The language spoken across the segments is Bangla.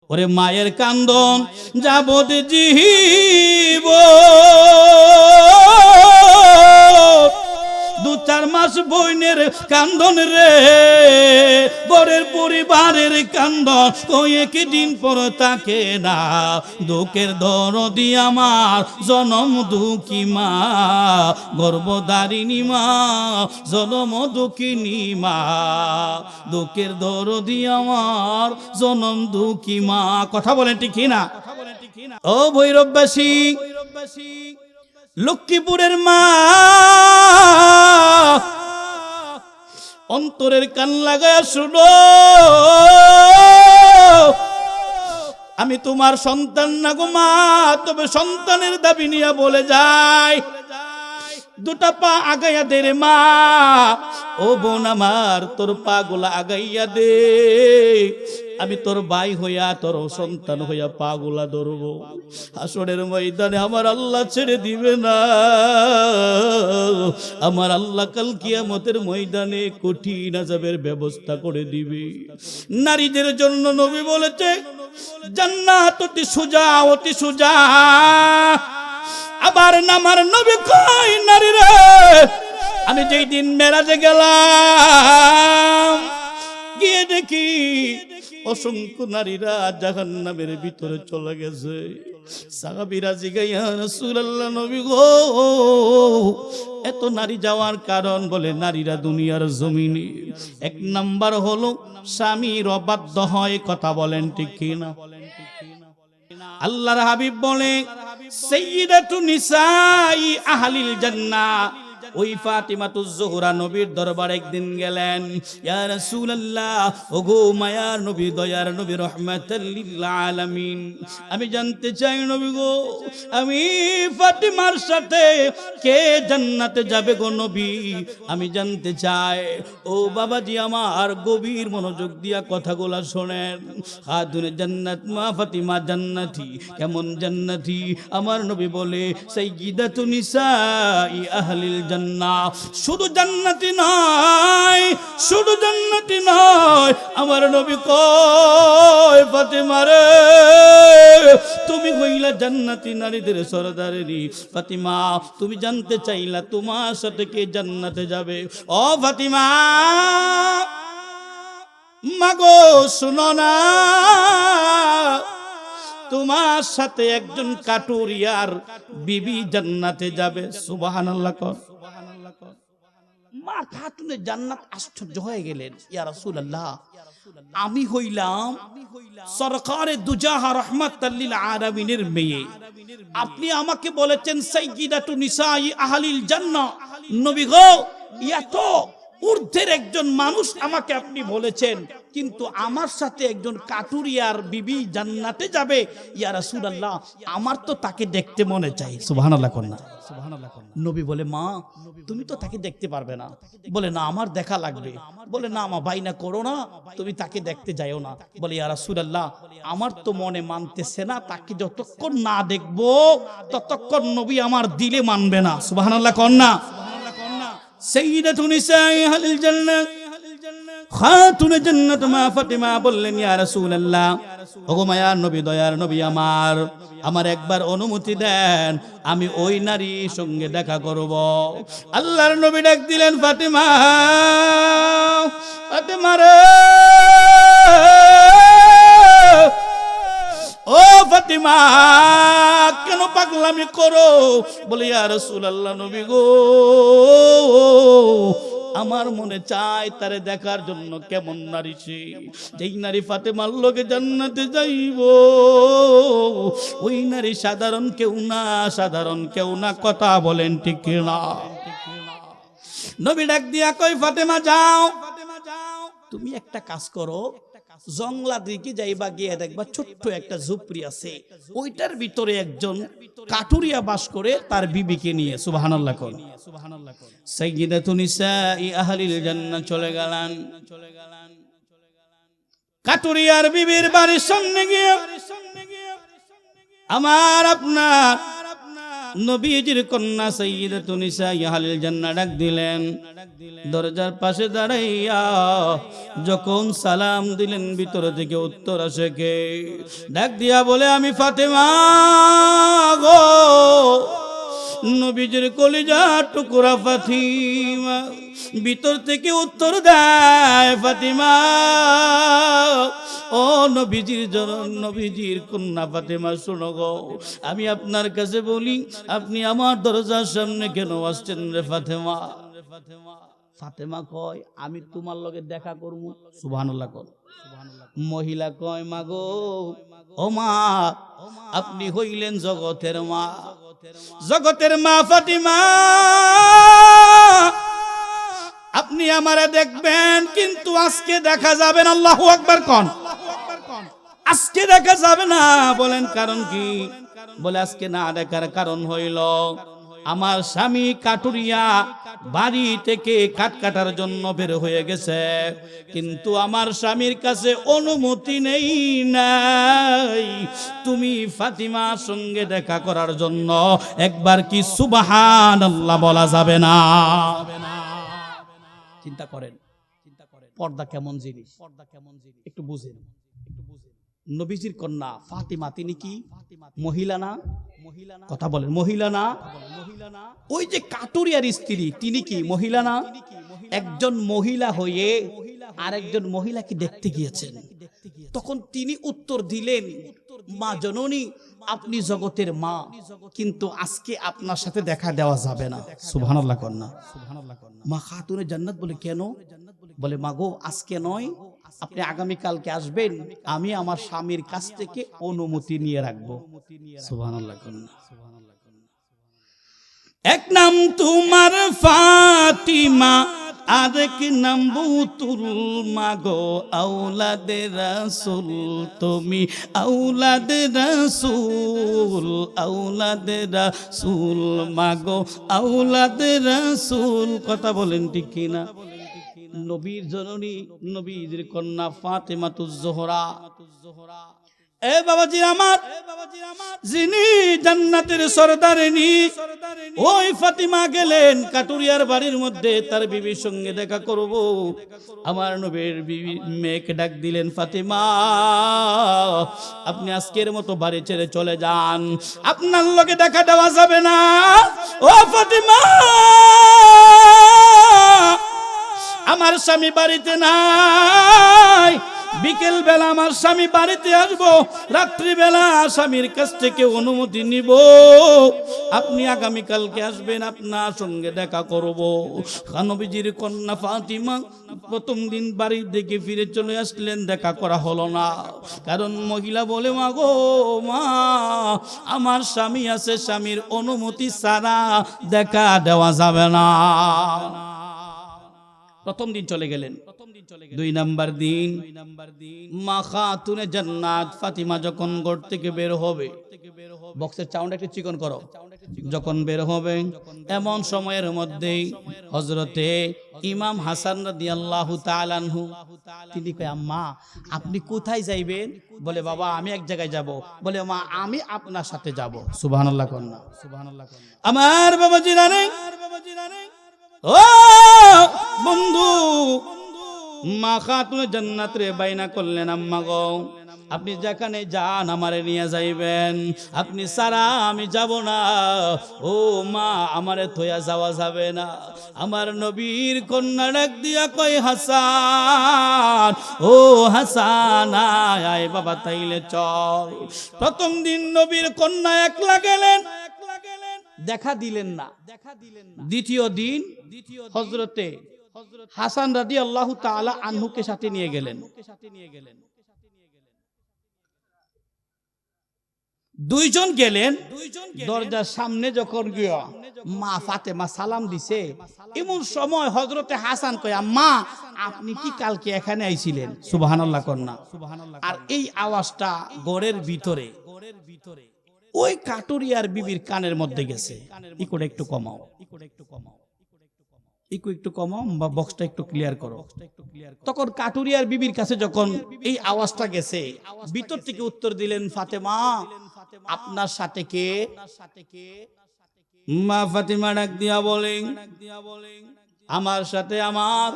ওরে মায়ের কান্দন যাবত জীব, 2-4 মাস বইনের কান্দন রে, বরের পরিবারের কান্দন কয়েকদিন পর থাকে না। দুঃখের দরদি আমার জনম দুঃখী মা, গর্ভধারিণী মা, জনম দুঃখিনী মা। দুঃখের দরদি আমার জনম দুঃখী মা। কথা বলেন ঠিক না? ও ভৈরববাসী, লক্ষ্মীপুরের মা, অন্তরের কান লাগায় শুনো, আমি তোমার সন্তান না গো মা, তবে সন্তানের দাবি নিয়ে বলে যাই, 2টা পা আগাইয়া দে রে মা। ও বোন আমার, তোর পা গুলা আগাইয়া দে, আমি তোর ভাই হইয়া তোর সন্তান হইয়া পা গুলা ধরবো। হাসরের ময়দানে আমার আল্লাহ ছেড়ে দিবে না। আমার আল্লাহ কাল কিয়ামতের ময়দানে কঠিন আযাবের ব্যবস্থা করে দিবে। নারীদের জন্য নবী বলেছে জান্নাত অতি সোজা, অতি সোজা। আবার নামার নবী কয় নারীরা, আমি যেই দিন মেরাজে গেলাম, গিয়ে দেখি অসংখ্য নারীরা জাহান্নামের ভিতরে চলে গেছে। সাহাবীরা জিজ্ঞাসা, ইয়া রাসূলুল্লাহ, নবী গো, এত নারী যাওয়ার কারণ? বলে নারীরা দুনিয়ার জমিনে 1 নাম্বার হলো স্বামীর অবাধ্য হয়। কথা বলেন ঠিক কিনা? আল্লাহর হাবিব বলে সাইয়্যিদাতু নিসাই আহলিল জান্নাহ। ওই ফাতিমাতুজ জোহরা নবীর দরবারে একদিন গেলেন, ইয়া রাসূলুল্লাহ, ওগো মায়ার নবী, দয়ার নবী, রাহমাতাল লিল আলামিন, আমি জানতে চাই নবী গো, আমি ফাতিমার সাথে কে জান্নাতে যাবে গো নবী? আমি জানতে চাই। ও বাবাজি আমার, গভীর মনোযোগ দিয়া কথাগুলা শোনেন। খাতুনে জান্নাত মা ফাতিমা জান্নাতি। কেমন জান্নাতি? আমার নবী বলে সাইয়্যিদাতু নিসাই আহলিল জান্নাহ। শুধু জান্নাতি নয়, শুধু জান্নাতি নয়, আমার নবী কয় ফাতিমা রে, তুমি হইলা জান্নাতি নারীদের সরদারেরই। ফাতিমা, তুমি জানতে চাইলা তোমার সাথে কে জান্নাতে যাবে। ও ফাতিমা, মাগো শুনো না, তোমার সাথে একজন কাটুরিয়ার বিবি জান্নাতে যাবে। সুবহানাল্লাহ কর। মা খাতুনে জান্নাত আশ্চর্য হয়ে গেলেন, ইয়া রাসূলুল্লাহ, আমি হইলাম সরকারে দুজাহা রাহমাতাল লিল আলামিনের মেয়ে, আপনি আমাকে বলেছেন সাইয়্যিদাতু নিসাই আহলিল জান্নাহ। নবী গো, এত ঊর্ধ্বের একজন মানুষ আমাকে আপনি বলেছেন, কিন্তু আমার সাথে একজন কাটুরিয়ার বিবি জান্নাতে যাবে। ইয়া রাসূলুল্লাহ, আমার তো তাকে দেখতে মনে চাই। সুবহানাল্লাহ কর না। নবী বলে, মা তুমি তো তাকে দেখতে পারবে না। বলে, না আমার দেখা লাগবে। বলে, না মা, বাইনা করো না, তুমি তাকে দেখতে যাও না। বলে, ইয়া রাসূলুল্লাহ, আমার তো মনে মানতেছে না, তাকে যতক্ষণ না দেখবো ততক্ষণ নবী আমার দিলে মানবে না। সুবহানাল্লাহ কর না। সাইয়্যিদাতু নিসাই আহলিল জান্নাহ, খাতুনে জান্নাত মা ফাতিমা বললেন, ইয়া রাসূলুল্লাহ, ওগো মায়ার নবী, দয়ার নবী আমার, আমার একবার অনুমতি দেন, আমি ওই নারীর সঙ্গে দেখা করব। আল্লাহর নবী ডাক দিলেন, ফাতিমা, ফাতিমা রে, ও ফাতিমা, কেন পাগলামি করো? বলে, ইয়া রাসূলুল্লাহ, নবী গো, আমার মনে চায় তারে দেখার জন্য। কেমন নারী সে? যেই নারী ফাতেমার লগে জান্নাতে যাইব, ওই নারী সাধারণ কেউ না, সাধারণ কেউ না। কথা বলেন ঠিক না? নবী ডাক দিয়া কই, ফাতেমা যাও, তুমি একটা কাজ করো, জংলা দিকে যাইবা, গিয়ে দেখবা ছোট্ট একটা ঝুপড়ি আছে, ওইটার ভিতরে একজন কাটুরিয়া বাস করে তার বিবিকে নিয়ে। সুবহানাল্লাহ কোন। সাইয়্যিদাতু নিসাই আহলিল জান্নাহ চলে গেলেন। কাটুরিয়ার বিবির বাড়ির সামনে গিয়ে আমার আপনার নবীজির কন্যা সাইয়্যিদাতুন নিসা আহলিল জান্নাহ ডাক দিলেন, দরজার পাশে দাঁড়াইয়া যখন সালাম দিলেন ভিতর থেকে উত্তর আসে কে? ডাক দিয়া বলে, আমি ফাতেমা গো, নবীজির কলিজা টুকরা ফাতিমা। ভিতর থেকে উত্তর দেয়, ফাতিমা ও নবীজির কন্যা ফাতেমা, শোনো গো, আমি আপনার কাছে বলি, আপনি আমার দরজার সামনে কেন আসছেন রে ফাতেমা? ফাতেমা কয়, আমি তোমার লগে দেখা করব। সুবহানাল্লাহ কর। মহিলা কয়, মা গো, ও মা, আপনি হইলেন জগতের মা, জগতের মা ফাতিমা, আপনি আমারে দেখবেন, কিন্তু আজকে দেখা যাবে না। আল্লাহু আকবার কোন। আজকে দেখা যাবে না। বলেন কারণ কি? বলে আজকে না দেখার কারণ হইল, আমার স্বামী কাটুরিয়া বাড়ি থেকে কাঠ কাটার জন্য বের হয়ে গেছে, কিন্তু আমার স্বামীর কাছে অনুমতি নেই নাই তুমি ফাতিমার সঙ্গে দেখা করার জন্য। একবার কি সুবহানাল্লাহ বলা যাবে না? চিন্তা করেন, পর্দা কেমন জিনিস, একটু বুঝেন। নবীজির কন্যা ফাতিমা, তিনি কি মহিলা না? কথা বলেন, মহিলা না? ওই যে কাটুরিয়ার স্ত্রী, তিনি কি মহিলা না? একজন মহিলা হয়ে আরেকজন মহিলাকে দেখতে গিয়েছেন। তখন তিনি উত্তর দিলেন, মা জননী, আপনি জগতের মা, কিন্তু আজকে আপনার সাথে দেখা দেওয়া যাবে না। সুবহানাল্লাহ কন্যা। মা খাতুনে জান্নাত বলে, কেন? বলে, মা গো, আজকে নয়, আপনি আগামীকালকে আসবেন, আমি আমার স্বামীর কাছ থেকে অনুমতি নিয়ে রাখবো। সুবহানাল্লাহ কন্যা। এক নাম তোমার ফাতিমা, আরেক নাম বুতুল, মাগো আওলাদে রাসূল, তুমি আওলাদে রাসূল, আওলাদে রাসূল, মাগো আওলাদে রাসূল। কথা বলেন ঠিক কিনা? নবীর জননী, নবীর কন্যা ফাতেমাতুজ জোহরা। এ বাবাজি আমার, যিনি জান্নাতের সরদারিনী, ওই ফাতিমা গেলেন কাটুরিয়ার বাড়ির মধ্যে তার বিবির সঙ্গে দেখা করব। আমার নবীর বিবি মেয়েকে ডাক দিলেন, ফাতিমা, আপনি আজকের মতো বাড়ি ছেড়ে চলে যান, আপনার লগে দেখা দেওয়া যাবে না। ও ফাতিমা, আমার স্বামী বাড়িতে নাই, বিকেল বেলা আমার স্বামী বাড়িতে আসবো, রাত্রি বেলা স্বামীর কাছ থেকে অনুমতি নিব, আপনি আগামীকালকে আসবেন, আপনার সঙ্গে দেখা করব। নবীজির কন্যা ফাতিমা প্রথম দিন বাড়ির দিকে ফিরে চলে আসলেন, দেখা করা হলো না। কারণ মহিলা বলে, মা গো, মা, আমার স্বামী আছে, স্বামীর অনুমতি ছাড়া দেখা দেওয়া যাবে না। প্রথম দিন চলে গেলেন। দুই নাম্বার দিন মা খাতুনে জান্নাত ফাতিমা যখন ঘর থেকে বের হবে, বক্সের সাউন্ড একটু চিকন করো, যখন বের হবে এমন সময়ের মধ্যেই হযরতে ইমাম হাসান রাদিয়াল্লাহু তাআলা আনহু তিনি কয়, আম্মা আপনি কোথায় যাইবেন? বলে, বাবা আমি এক জায়গায় যাব। বলে, মা আমি আপনার সাথে যাব। সুবহানাল্লাহ কন্যা। আমার বাবা জিরানে, ও বন্ধু, মা খাতুনে জান্নাত রে বাইনা করলেন, আম্মা গো, আপনি যেখানে যান আমারে নিয়ে যাইবেন, আপনি সারা আমি যাব না। ও মা, আমারে থইয়া যাওয়া যাবে না। আমার নবীর কন্যা ডাক দিয়া কয়, হাসান, ও হাসান, আয় বাবা, তাইলে চল। প্রথম দিন নবীর কন্যা একলা গেলেন, দেখা দিলেন না। দ্বিতীয় দিন হযরতে হাসান রাদিয়াল্লাহু তাআলা আনহুকে সাথে নিয়ে গেলেন। দুইজন গেলেন। দরজার সামনে যখন গিয়া মা ফাতেমা সালাম দিছে, এমন সময় হযরতে হাসান কয়, আম্মা আপনি কি কালকে এখানে আইছিলেন? সুবহানাল্লাহ কন্যা। আর এই আওয়াজটা ঘরের ভিতরে ওই কাটুরিয়ার বিবির কানের মধ্যে গেছে। ইকোটা একটু কমাও, একটু কমাও, বা বক্সটা একটু ক্লিয়ার করো। তখন কাটুরিয়ার বিবির কাছে যখন এই আওয়াজটা গেছে, ভিতর থেকে উত্তর দিলেন, ফাতেমা আপনার সাথে কে? মা ফাতিমা ডাক দিয়া বলেন, আমার সাথে আমার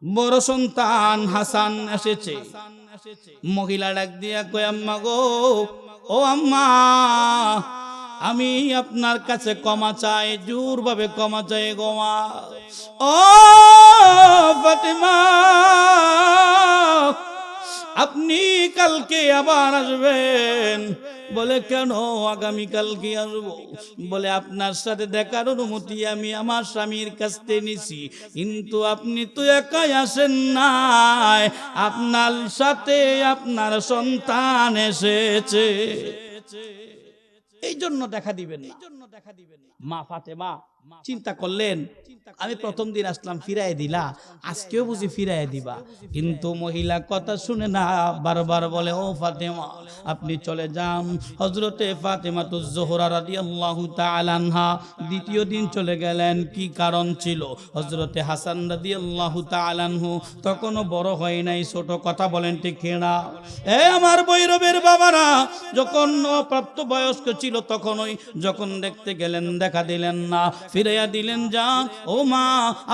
বড় সন্তান হাসান এসেছে। মহিলা ডাক দিয়া কয়, আম্মা গো, ও আম্মা, আমি আপনার কাছে ক্ষমা চাই, জোর ভাবে ক্ষমা চাই গো মা। ও ফাতিমা, আপনি কালকে আবার আসবেন। বলে কেন আগামী কালকে আসবো? বলে আপনার সাথে দেখার অনুমতি আমি আমার স্বামীর কাছ থেকে নিছি, কিন্তু আপনি তো একাই আসেন নাই, আপনার সাথে আপনার সন্তান এসেছে, এই জন্য দেখা দিবেন না। মা ফাতেমা চিন্তা করলেন, আমি প্রথম দিন আসলাম, ফিরাই দিলা, আজকেও বুঝি ফিরাই দিবা। কিন্তু মহিলা কথা শুনে না, বারবার বলে, ও ফাতেমা আপনি চলে যান। হযরতে ফাতেমাতুজ জোহরা রাদিয়াল্লাহু তাআলা আনহা দ্বিতীয় দিন চলে গেলেন। কি কারণ ছিল? হযরতে হাসান রাদিয়াল্লাহু তাআলা আনহু তখনও বড় হয় নাই, ছোট, কথা বলেন ঠিক না? আমার বৈরবের বাবারা যখন অপ্রাপ্ত বয়স্ক ছিল তখনই যখন দেখতে গেলেন দেখা দিলেন না, ফিরাইয়া দিলেন, যান ও মা,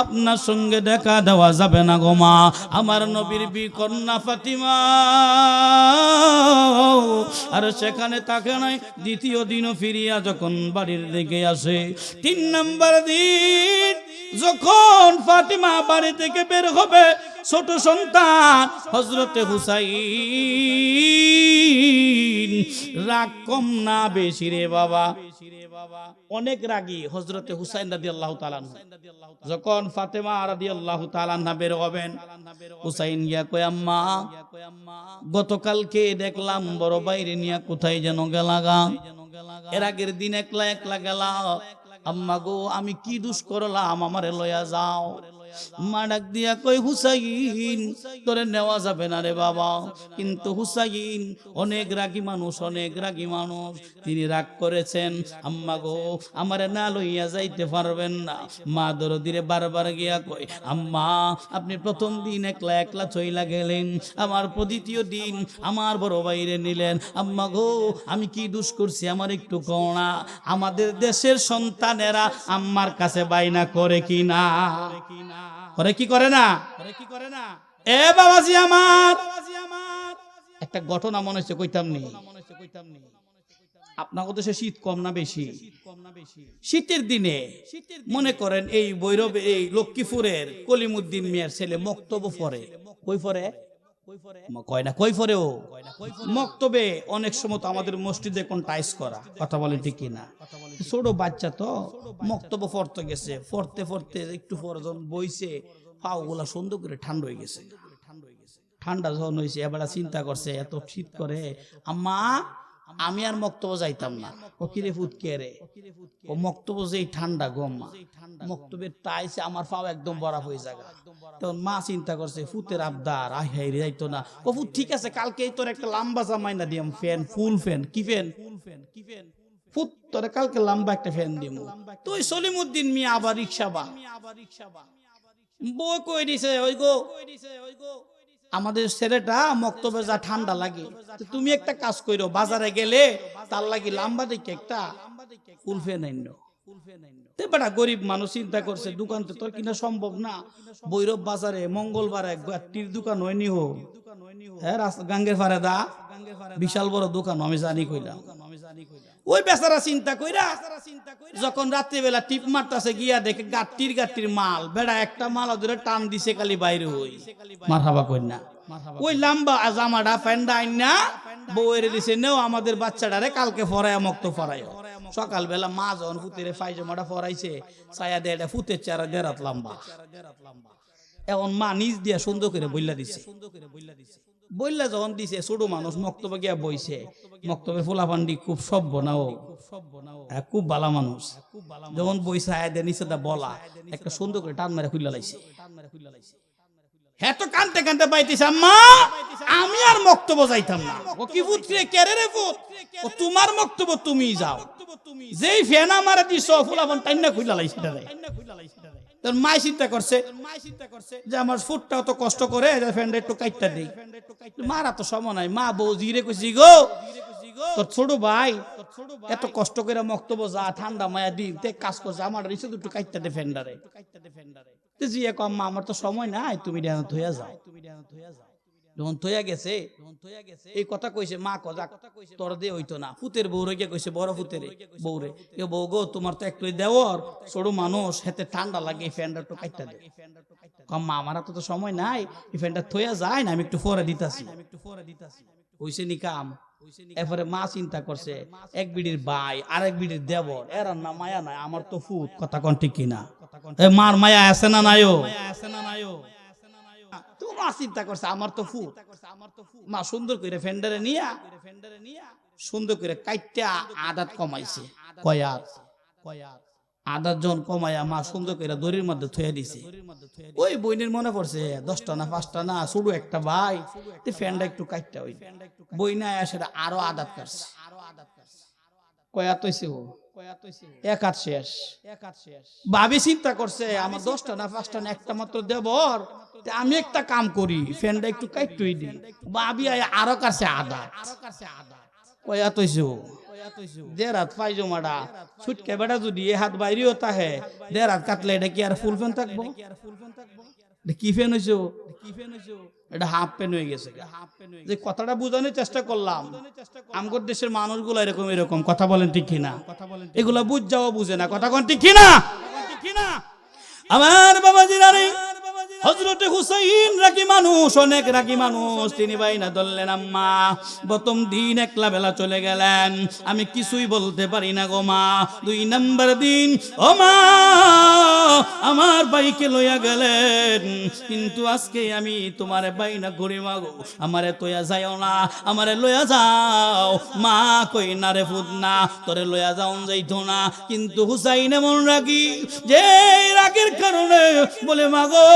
আপনার সঙ্গে দেখা দেওয়া যাবে না গো মা, আমার নবীর বিকন্যা ফাতিমা। আর সেখানে তাকে নাই। দ্বিতীয় দিনও ফিরিয়া যখন বাড়ির দিকে আসে, 3 নম্বর দিন যখন ফাতিমা বাড়ি থেকে বের হবে, ছোট সন্তান হযরতে হুসাইন রাগ কম না বেশি রে বাবা, অনেক রাগী হযরতে হুসাইন রাদিয়াল্লাহু তাআলা। যখন ফাতেমা রাদিয়াল্লাহু তাআলা বের হবেন, হুসাইন গিয়া কয়, আম্মা গতকালকে দেখলাম বড় বাইরে নিয়া কোথায় যেন গেলাগা, এর আগের দিন একলা একলা গেলা, আম্মা গো আমি কি দোষ করলাম, আমারে লয়া যাও। মা ডাক দিয়া কই, হুসাইন তোরে নেওয়া যাবে না রে বাবা। কিন্তু হুসাইন অনেক রাগী মানুষ, অনেক রাগী মানুষ, তিনি রাগ করেছেন, আম্মা গো আমারে না লইয়া যাইতে পারবেন না। মা দরদিরে বারবার গিয়া কই, আম্মা আপনি প্রথম দিন একলা একলা চইলা গেলেন, আমার দ্বিতীয় দিন আমার বড় বাইরে নিলেন, আম্মা গো আমি কি দোষ করছি আমার একটু কও না। আমাদের দেশের সন্তানেরা আম্মার কাছে বাইনা করে কি না? করে কি করে না? এ বাবাজি আমার, একটা ঘটনা মনে হচ্ছে কইতাম নি। আপনাদের দেশে শীত কম না বেশি? শীতের দিনে মনে করেন এই ভৈরব, এই লক্ষ্মীপুরের কলিমুদ্দিন মিয়ার ছেলে মক্তব পড়ে। কই পড়ে? কয় না কই পড়ে? ও মক্তবে অনেক সময় তো আমাদের মসজিদে কোন টাইস করা, কথা বলেন ঠিক কিনা? ছোট বাচ্চা তো মক্তব পড়তে গেছে, পড়তে পড়তে একটু পর যখন বইছে, পাও গুলা সুন্দর করে ঠান্ডা হয়ে গেছে। ঠান্ডা যখন হয়েছে এবার চিন্তা করছে, এত শীত করে, আম্মা আমি আর মক্তব যাইতাম না। ও কিরে ফুট কে রে? ও মক্তব যেই ঠান্ডা গম্মা, মক্তবের টাইসে আমার পাও একদম বরফ হয়ে যাবে। তখন মা চিন্তা করছে, ফুতের আবদার, আই হাই রে যাইতো না। ও ফুট ঠিক আছে, কালকে তোর একটা লম্বা জামাই না দিয়াম, ফ্যান, ফুল ফ্যান। কি ফ্যান? ফুট তোরে কালকে লম্বা একটা ফ্যান দিম। তুই সলিমুদ্দিন মিয়া আবার রিক্সা বা বই কই দিছে, ওই গো আমাদের ছেলেটা মক্তবে যা ঠান্ডা লাগে, তুমি একটা কাজ করো, বাজারে গেলে তার লাগি লম্বা দেখে একটা ফুল ফ্যান আইনো। বেটা গরিব মানুষ চিন্তা করছে, দোকান তো তোর কিনা সম্ভব না, ভৈরব বাজারে মঙ্গলবারে গাটির দোকান হয়নি হো, হ্যাঁ গাঙ্গের ফারে দা বিশাল বড় দোকান, আমি জানি কইলাম। ওই বেচারা চিন্তা কইরা যখন রাত্রিবেলা টিপ মারতাছে, গিয়া দেখে গাটির মাল, বেড়া একটা মাল ধরে টান দিছে, খালি বাইরে হই মারহাবা কই না। ওই লম্বা জামাটা ফ্যান্ডা আইন না বউয়ের দিছে, নেও আমাদের বাচ্চাটারে কালকে ফরায় মক্ত ফরায়। সকালবেলা মা যখন ফুতের পায়জামাটা ফরাইছে, ছায়া দেয় এটা ফুতের চারা দেরাত লম্বা। এখন মা নিজ দিয়া সুন্দর করে বইলা দিছে, বইলা যখন দিছে, ছোট মানুষ মক্তবে গিয়া বইছে, মক্তবের ফুলাফান্ডি খুব সভ্য না, ও খুব ভালো মানুষ, যখন বইছে আয়া দেয় নিচে দা বলা একটা সুন্দর করে টান মারে খুললা লাইছে। হ্যাঁ তো কানতে কানতে পাইতেছে, আম্মা আমি আর মক্তব যাইতাম না। ও কি ফুট রে, কেরে রে ফুট, ও তোমার মক্তব তুমি যাও, যেই ফ্যান আমারে দিছ ফুলাফান টাইনা খুললা লাইছে। তোর মা চিন্তা করছে যে আমার ফুটটা অত কষ্ট করে ফ্যানটা একটু কাইটটা দেই, মারা তো সময় নাই। মা বউ জিরে কইছি, গো তোর ছোট ভাই এত কষ্ট করে মক্তব্য যা ঠান্ডা মায়া দিন তে কাজ করছে আমার রিসে দুটো কাইটটা দে ফেন্ডারে তে জিয়া কম আমার তো সময় নাই তুমি ডানা থইয়া যাও যখন থইয়া গেছে এই কথা কইছে মা কজা তোর দিয়ে হইতো না ফুতের বউরে গিয়ে কইছে বড় ফুতের বউরে এ বউ গো তোমার তো একটু দেওয়ার ছোট মানুষ হেতে ঠান্ডা লাগে এই ফ্যানটা একটু কাইটটা দে কম মা আমার তো সময় নাই এই ফ্যানটা থইয়া যায় না আমি একটু পরে দিতাছি হইছে নি কাম এরপরে মা চিন্তা করছে এক বিড়ির ভাই আরেক বিড়ির দেবর এর না মায়া নাই আমার তো ফুত কথা কোন ঠিক কিনা মার মায়া আছে না নাইও মা চিন্তা করছে আমার তো ফুট মা সুন্দর করে ফেন্ডারে নিয়া সুন্দর করে কাইটা আদাত কমাইছে কয়াত আদাত জন কমাইয়া মা সুন্দর করে দড়ির মধ্যে থুয়ে দিছে ওই বইনের মনে পড়ছে 10টা না 5টা না শুধু একটা ভাই ফ্যানটা একটু কাইটা ওই বই না আসে আরো আদাত করছে কয়াত হইছে ও এক হাত শেষ ভাবি চিন্তা করছে আমার 10টা না 5টা না একটা মাত্র দেবর আমি একটা কাম করি ফ্যানটা একটু কাইটুই দিই ভাবি আরো কাছে আদা কয়াত হইছে ও দেড় পাইজো মাডা ছুটকে বেড়া যদি এ হাত বাইরেও তাহে দেড় হাত কাটলে এটা কি আর ফুল ফ্যান থাকবো কি ফ্যান হইছো এটা হাফ প্যান হয়ে গেছে যে কথাটা বোঝানোর চেষ্টা করলাম আমগর দেশের মানুষগুলো এরকম এরকম কথা বলেন ঠিক কিনা এগুলা বুঝ যাওয়া বুঝে না কথা কোন ঠিক কিনা আমার বাবাজি রানী হযরতে হুসাইন রাগী মানুষ অনেক রাগী মানুষ তিনি বাইনা ধরলেন আম্মা প্রথম দিন একলা বেলা চলে গেলেন আমি কিছুই বলতে পারি না গো মা 2 নাম্বার দিন ও মা আমার ভাইকে লইয়া গেলেন কিন্তু আজকে আমি তোমারে বাইনা ঘুরে মাগো আমারে তোয়া যাও না আমারে লইয়া যাও মা কই না রে ফুদ না তোরে লইয়া যাও যাইতো না কিন্তু হুসাইন এমন রাগী যে রাগের কারণে বলে মাগো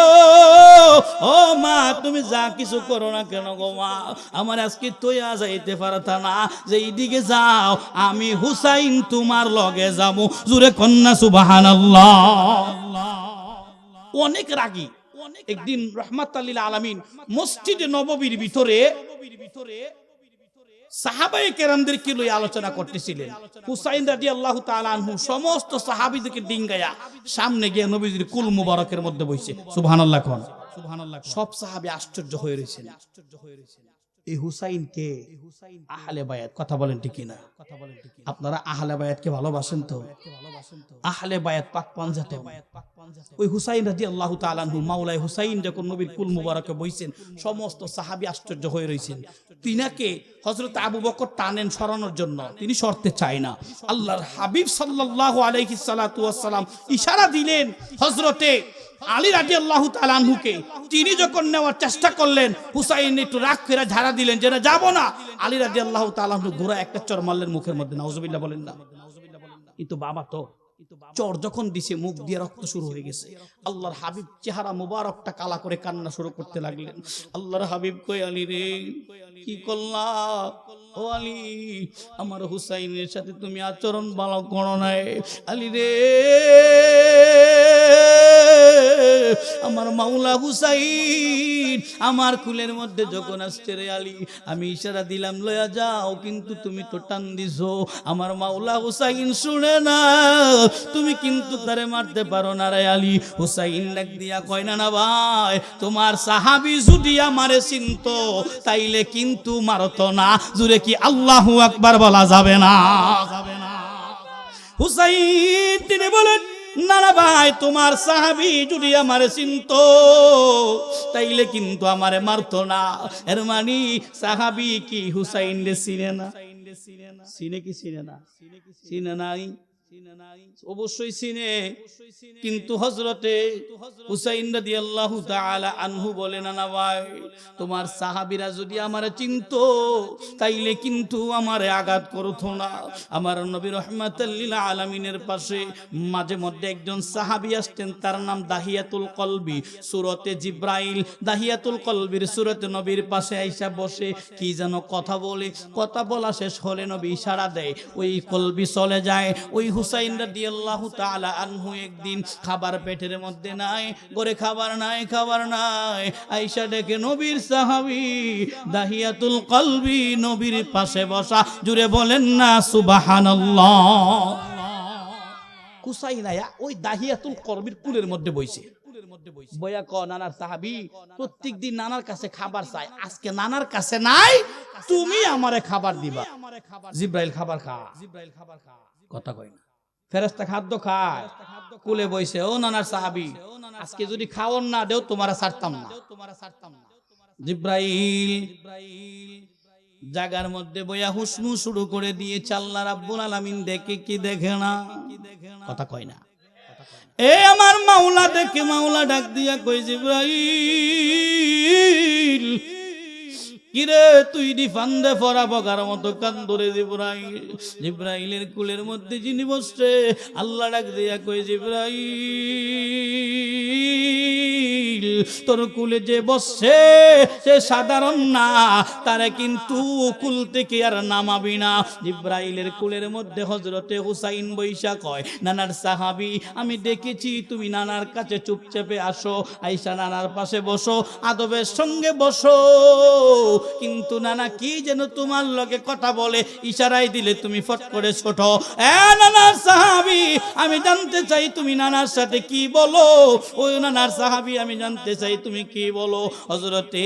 ও মা তুমি যা কিছু করো না কেন গো মা আমার আজকে তোয়া যাইতে পারতা না যে এইদিকে যাও আমি হুসাইন তোমার লগে যাবো জুরে কন্যা সুবহানাল্লাহ অনেক রাগী একদিন রাহমাতুল লিল আলামিন মসজিদে নববীর ভিতরে সাহাবায়ে কেরামদেরকে লইয়া আলোচনা করতেছিলেন হুসাইন রাদিয়াল্লাহু তাআলা আনহু সমস্ত সাহাবীদেরকে ডিঙ্গায়া সামনে গিয়ে নবীজির কুল মুবারকের মধ্যে বসে সুবহানাল্লাহ কোন সব সাহাবী আশ্চর্য হয়ে রয়েছেন এই হুসাইনকে আহলে বায়াত কথা বলেন ঠিক কিনা আপনারা আহলে বায়াতকে ভালোবাসেন তো আহলে বায়াত পাক পাঞ্জাত ওই হুসাইন রাদিয়াল্লাহু তাআলা আনহু মাওলাই হুসাইন যখন নবীর কুল মুবারকে বসেন সমস্ত সাহাবী আশ্চর্য হয়ে রয়েছেন তিনাকে হযরত আবু বকর টানেন সরানোর জন্য তিনি সরতে চায় না আল্লাহর হাবিব সাল্লাল্লাহু আলাইহি সাল্লাতু ওয়াস সালাম ইশারা দিলেন হযরতে আলী রাদিয়াল্লাহু তাআলা আনহুকে তিনি যখন নেওয়ার চেষ্টা করলেন হুসাইন একটু রাগ করে ঝাড়া দিলেন যে না যাব না আলী রাদিয়াল্লাহু তাআলা আনহু ঘোড়া একটা চড় মারলেন মুখের মধ্যে নাউজুবিল্লাহ বলেন না কিন্তু বাবা তো চড় যখন দিছে মুখ দিয়ে রক্ত শুরু হয়ে গেছে আল্লাহর হাবিব চেহারা মুবারকটা কালা করে কান্না শুরু করতে লাগলেন আল্লাহর হাবিব কই আলী রে কি করলা ও আলী আমার হুসাইনের সাথে তুমি আচরণ ভালো করো নাই আলী রে আমার মাওলা হুসাইন আমার কুলের মধ্যে যখন আসছে রে আলী আমি ইশারা দিলাম লয়া যাও কিন্তু তুমি তো টান দিছো আমার মাওলা হুসাইন শুনে না তুমি কিন্তু তারে মারতে পারো না রে আলী হুসাইন ডাক দিয়া কয় না না ভাই তোমার সাহাবী যদি আমারে চিনতো তাইলে কিন্তু মারতো না জুরে কি আল্লাহু আকবার বলা যাবে না হুসাইন তিনি বলেন না না ভাই তোমার সাহাবী যদি আমারে চিনতো তাইলে কিন্তু আমারে মারতো না এর মানে সাহাবী কি হুসাইন রে চিনে না চিনে কি চিনে না চিনে নাই অবশ্যই চিনে কিন্তু হযরতে হুসাইন রাদিয়াল্লাহু তাআলা আনহু বলেন না ভাই তোমার সাহাবীরা যদি আমারে চিনতো তাইলে কিন্তু আমারে আঘাত করতো না আমার নবী রাহমাতুল লিল আলামিনের পাশে মাঝে মধ্যে একজন সাহাবী আসতেন তার নাম দাহিয়াতুল কলবি সূরাতে জিবরাইল দাহিয়াতুল কলবির সূরাতে নবীর পাশে আইসা বসে কি যেন কথা বলে কথা বলা শেষ হলে নবী ইশারা দেয় ওই কলবি চলে যায় ওই হুসাইন রাদিয়াল্লাহু তাআলা আনহু একদিন খাবার পেটের মধ্যে নাই, ঘরে খাবার নাই, আয়েশা ডেকে নবীর সাহাবী দাহিয়াতুল কলবি নবীর পাশে বসা, জুড়ে বলেন না সুবহানাল্লাহ। হুসাইন আয়া ওই দাহিয়াতুল কলবির কুলের মধ্যে বইছে, বইয়া ক নানার সাহাবী প্রত্যেকদিন নানার কাছে খাবার চাই, আজকে নানার কাছে নাই, তুমি আমারে খাবার দিবা। জিব্রাইল খাবার খা, কথা কই না, ফেরেশতা খাদ্য খায়, কুলে বইছে, ও নানার সাহাবী আজকে যদি খাওন না দেও তোমারা ছাড়তাম না। জিব্রাইল জাগার মধ্যে বইয়া হুসমু শুরু করে দিয়ে আল্লাহ রাব্বুল আলামিন দেখে কি দেখে না, কথা কয় না। এ আমার মাওলা দেখে, মাওলা ডাক দিয়া কই জিব্রাইল কিরে তুই দি ফান্দে ফরা বগার মতো কান্দরে জিব্রাইল। জিব্রাইলের কুলের মধ্যে যিনি বসছে আল্লাহ ডাক দিয়া কই জিব্রাইল তোর কুলে যে বসছে সে সাধারণ না, তারে কিন্তু কুল থেকে আর নামাবি না। জিব্রাইলের কুলের মধ্যে হযরতে হুসাইন বৈশা কয় নানার সাহাবী আমি দেখেছি তুমি নানার কাছে চুপচাপে আসো, আয়েশা নানার পাশে বসো, আদবের সঙ্গে বসো, কিন্তু নানা কি যেন তোমার লগে কথা বলে, ইশারায় দিলে তুমি ফট করে ছোট। এ নানার সাহাবী আমি জানতে চাই তুমি নানার সাথে কি বলো, ওই নানার সাহাবী আমি জানতে চাই তুমি কি বলো। হযরতে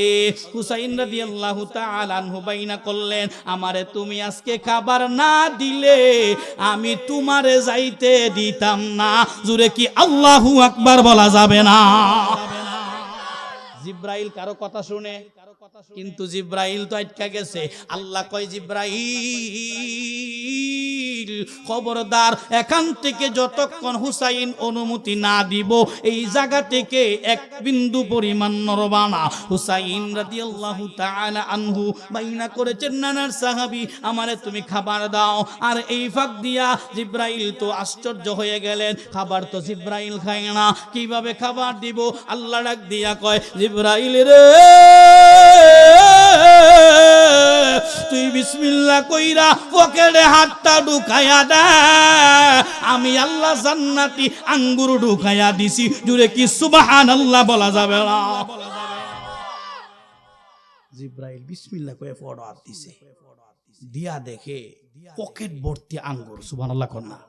হুসাইন রাদিয়াল্লাহু তাআলা আনহু বাইনা করলেন আমারে তুমি আজকে খাবার না দিলে আমি তোমারে যাইতে দিতাম না। জুরে কি আল্লাহু আকবার বলা যাবে না? জিব্রাইল কারো কথা শুনে, কিন্তু জিব্রাইল তো আটকা গেছে। আল্লাহ কয় জিব্রাইল খবরদার, এখান থেকে যতক্ষণ হুসাইন অনুমতি না দিব এই জায়গা থেকে এক বিন্দু পরিমাণ নড়বা না। হুসাইন রাদিয়াল্লাহু তাআলা আনহু বাইনা করেছেন নানার সাহাবী আমারে তুমি খাবার দাও, আর এই ফাঁক দিয়া জিব্রাইল তো আশ্চর্য হয়ে গেলেন, খাবার তো জিব্রাইল খায় না, কিভাবে খাবার দিব? আল্লাহ ডাক দিয়া কয় জিব্রাইল রে তুই বিসমিল্লাহ কইরা পকেটে হাতটা ঢুকায়া দে, আমি আল্লাহ জান্নাতি আঙ্গুর ঢুকায়া দিছি। জুড়ে কি সুবহানাল্লাহ বলা যাবে না? জিব্রাইল বিসমিল্লাহ কয়ে ফটো হাত দিছে, দিয়া দেখে পকেট ভর্তি আঙ্গুর। সুবহানাল্লাহ কর না।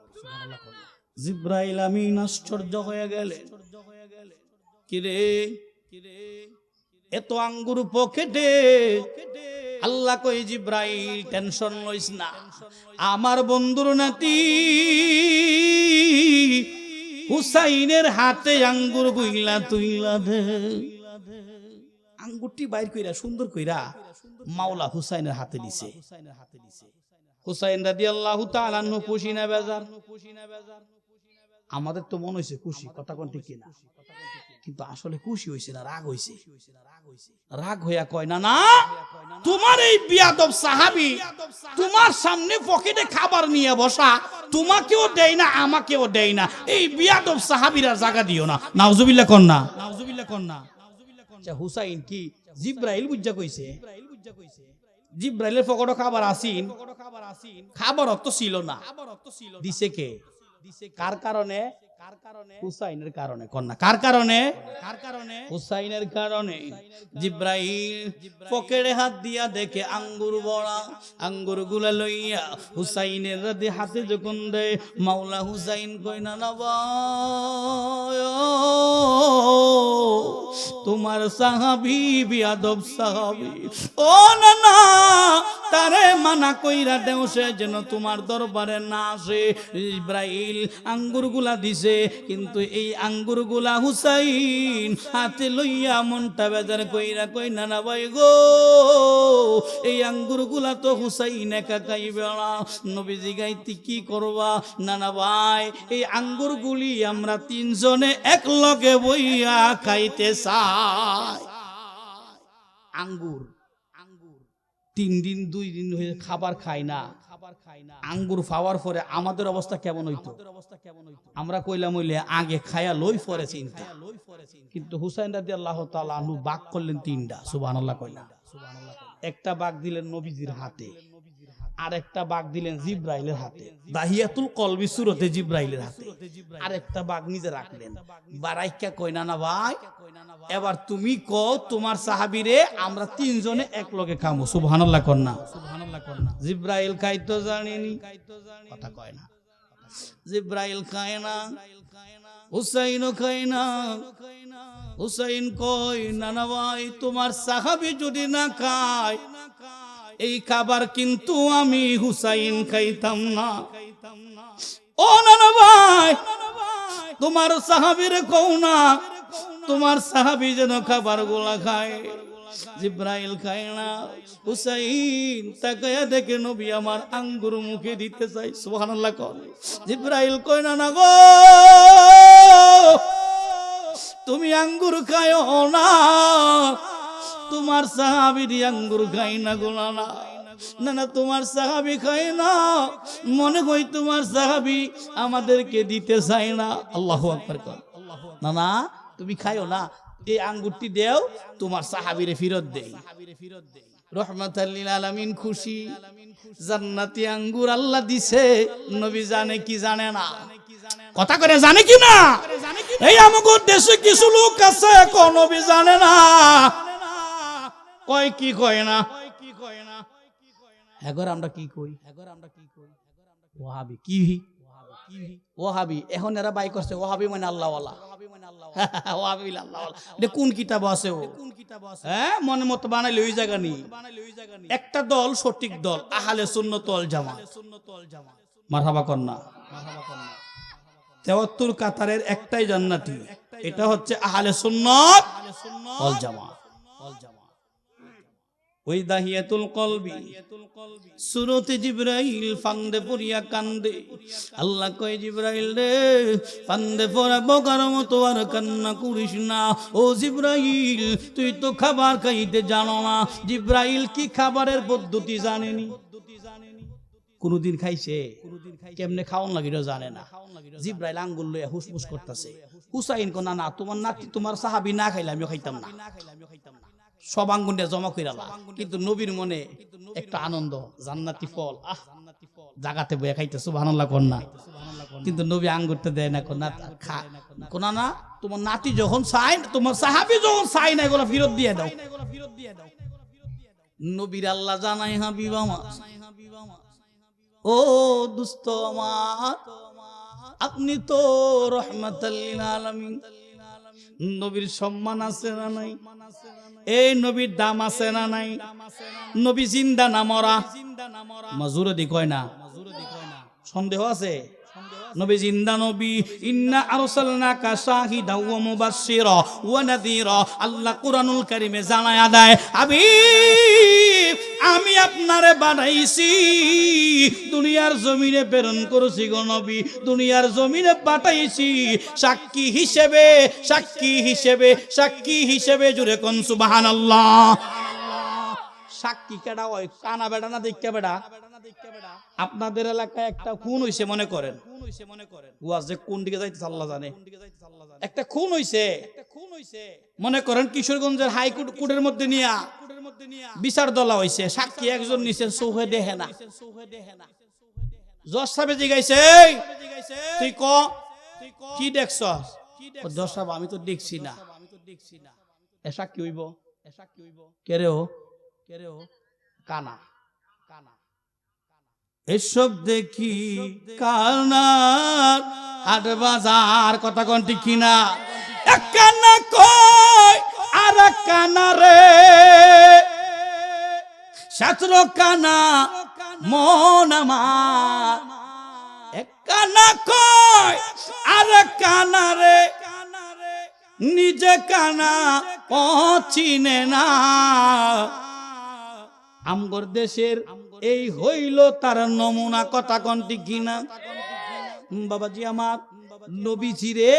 জিব্রাইল আমিন আশ্চর্য হয়ে গেলেন, কিরে এত আঙ্গুর পকেটে? আল্লাহ কই জিব্রাইল টেনশন লইস না, আমার বন্ধুর নাতি হুসাইনের হাতে আঙ্গুর গুইলা তুইলা দে। আঙ্গুরটি বাইর কইরা সুন্দর কইরা মাওলা হুসাইনের হাতে দিছে। হুসাইন রাদিয়াল্লাহু তাআলা আনহু খুশি না বেজার? আমাদের তো মনে হইছে খুশি, কথা কোন ঠিক কিনা? কিন্তু আসলে খুশি হইছে না রাগ হইছে। রাগ হইয়া কয় না না, তোমার এই বিয়াদব সাহাবী তোমার সামনে পকেটে খাবার নিয়ে বসা, তোমাকেও দেয় না আমাকেও দেয় না, এই বিয়াদব সাহাবীরা জায়গা দিও না। নাউজুবিল্লাহ কর না, নাউজুবিল্লাহ কর না। আচ্ছা হুসাইন কি জিব্রাইল বুঝা কইছে? জিব্রাইলের পকেটে খাবার আসিন, খাবার তো ছিল না, দিছে কে? কার কারণে? হুসাইনের কারণে। কন্যা কার কারণে? হুসাইনের কারণে। জিব্রাইল পকেটে হাত দিয়া দেখে আঙ্গুর বড়া, আঙ্গুর গুলা লইয়া হুসাইনের রাতে হাতে যখন দেয়, মাওলা হুসাইন কই না না তোমার সাহাবী বিয়াদব সাহাবী, ও না না তারে মানা কইরা দেও সে যেন তোমার দরবারে না আসে। জিব্রাইল আঙ্গুর গুলা দিছে, কিন্তু এই আঙ্গুর গুলা হুসাইন হাতে লইয়া মনটা বেজার কইরা কই না না ভাই গো, এই আঙ্গুর গুলা তো হুসাইন একা খাইবে না, নবীজি গাইতে কি করবা? না না ভাই এই আঙ্গুর গুলি আমরা তিনজনে এক লগে বইয়া খাইতে চাই। আঙ্গুর 3 দিন 2 দিন হয়ে খাবার খাই না, আঙ্গুর পাওয়ার পরে আমাদের অবস্থা কেমন হইতো? আমরা কইলাম হইলে আগে খায়া লই পরে চিন্তা, কিন্তু হুসাইন রাদিয়াল্লাহু তাআলা আনহু বাগ করলেন 3টা। সুবহানাল্লাহ কইলা। একটা বাগ দিলেন নবীজির হাতে, আরেকটা বাঘ দিলেন জিব্রাইলের হাতে, দাহিয়াতুল কলবি সূরতে জিব্রাইলের হাতে। আরেকটা বাঘ নিজে রাখলেন। বারাইকা কই না ভাই, এবার তুমি কও তোমার সাহাবীরে আমরা তিনজনে এক লগে খামু। সুবহানাল্লাহ কর না, সুবহানাল্লাহ কর না। জিব্রাইল খাইতো জানেনি, কথা কয় না। জিব্রাইল খায় না, হুসাইনও খায় না। হুসাইন কই না ভাই, তোমার সাহাবী যদি না খায় এই খাবার কিন্তু আমি হুসাইন খাইতাম না। ও নানা ভাই, তোমার সাহাবীরে কও না তোমার সাহাবী যেন খাবার গুলা খায়। জিব্রাইল খায় না। হুসাইন তাকায়া দেখে নবী আমার আঙ্গুর মুখে দিতে চাই। সুবহানাল্লাহ কর। জিব্রাইল কয় না গো, তুমি আঙ্গুর খায়ো না, তোমার সাহাবী আঙ্গুর খাই না গো। না না, তোমার সাহাবী খায় না, মনে হয় তোমার সাহাবী আমাদেরকে দিতে চায় না। আল্লাহু আকবার কর। না না, তুমি খায়ো না, এই আঙ্গুরটি দেও, তোমার সাহাবীরে ফেরত দেই। রহমাতাল লিল আলামিন খুশি, জান্নাতি আঙ্গুর আল্লাহ দিছে। নবী জানে কি জানে না? কথা করে জানে কি না? এই আমাদের দেশে কিছু লোক আছে কোন নবী জানে না, কয় কি কয় না। এখন আমরা কি কই? ওয়াহাবি কি ওয়াহাবি, এখন এরা বাই করছে ওয়াহাবি মানে আল্লাহওয়ালা। ওয়াহাবি আল্লাহওয়ালা, এটা কোন কিতাব আছে? ও হ্যাঁ, মনে মতো বানাইলে ওই জায়গা নেই। একটা দল, সঠিক দল, আহলে সুন্নাত ওয়াল জামাত। মারহাবা কর না। ৭৩ কাতারের একটাই জান্নাতি, এটা হচ্ছে আহলে সুন্নাত ওয়াল জামাত। ওই দাহিয়াতুল কলবি সূরতে জিবরাইল ফান্দে পড়িয়া কান্দে। আল্লাহ কয় জিবরাইল রে, ফান্দে পড়া বোকার মতো আর কান্না করিস না। ও জিবরাইল, তুই তো খাবার খাইতে জানো না। জিবরাইল কি খাবারের পদ্ধতি জানেনি? কোনদিন খাইছে? কেমনে খাওয়ান লাগিল জানে না। জিবরাইল আঙ্গুল লইয়া হুসফুস করতেছে। হুসাইন কো না না, তোমার নাতি তোমার সাহাবী না খাইলে আমিও খাইতাম না। সব আঙ্গুনটা জমা কইরালা, কিন্তু নবীর মনে একটা আনন্দ, জান্নাতি ফল জাগাতে বইয়া খাইতে। সুবহানাল্লাহ কর না। কিন্তু নবী আঙ্গুরটা দেয় না, কোনা না, তোমার নাতি যখন চাই, তোমার সাহাবী যখন চাই না, এগুলো ফেরত দিয়ে দাও। নবীর আল্লাহ জানাই হাবিব আমার, ও দুস্থ আমার, আপনি তো রহমাতাল লিল আলামিন। নবীর সম্মান আছে না নাই? এই নবীর দাম আছে না নাই? নবী জিন্দা না মরা? মাজুরে দি কয় না, সন্দেহ আছে? নবী জিন্দা নবী। ইন্না আরসালনাকা শাহিদাও ওয়া মুবাশশিরা ওয়া নাযীরা। আল্লাহ কুরআনুল কারীমে জানায়া দেয়, হাবিব আমি আপনারে বানাইছি, দুনিয়ার জমিনে প্রেরণ করেছি গো নবী, দুনিয়ার জমিনে পাঠাইছি সাক্ষী হিসেবে, সাক্ষী হিসেবে, সাক্ষী হিসেবে। জুরে কোন সুবহানাল্লাহ। সাক্ষী কেডা হয়? কানা বেড়া না দেখা বেড়া? আপনাদের এলাকায় একটা খুন হইছে মনে করেন, ওয়াজে কোন দিকে যাইতেছে আল্লাহ জানে। একটা খুন হইছে মনে করেন কিশোরগঞ্জের হাইকোর্ট কোর্টের মধ্যে নিয়া বিচার দলা হইছে, সাক্ষী একজন নিছেন, চোখে দেখে না। জজ সাহেব জিগাইছে, তুই ক কি দেখছ? জজ সাহেব আমি তো দেখছি না। এ সাক্ষী হইব? কে রে ও? কানা। এসব দেখি কানার হাট বাজার, কথা কোন ঠিক কিনা? এক কানা কয় আর এক কানা রে, শাস্ত্র কানা মন আমার। এক কানা কয় আর এক কানা রে, নিজে কানা চিনে না। আমগর দেশের এই হইল তার নমুনা, কথা কোন ঠিক কিনা? বাবাজি আমার, নবীজিরে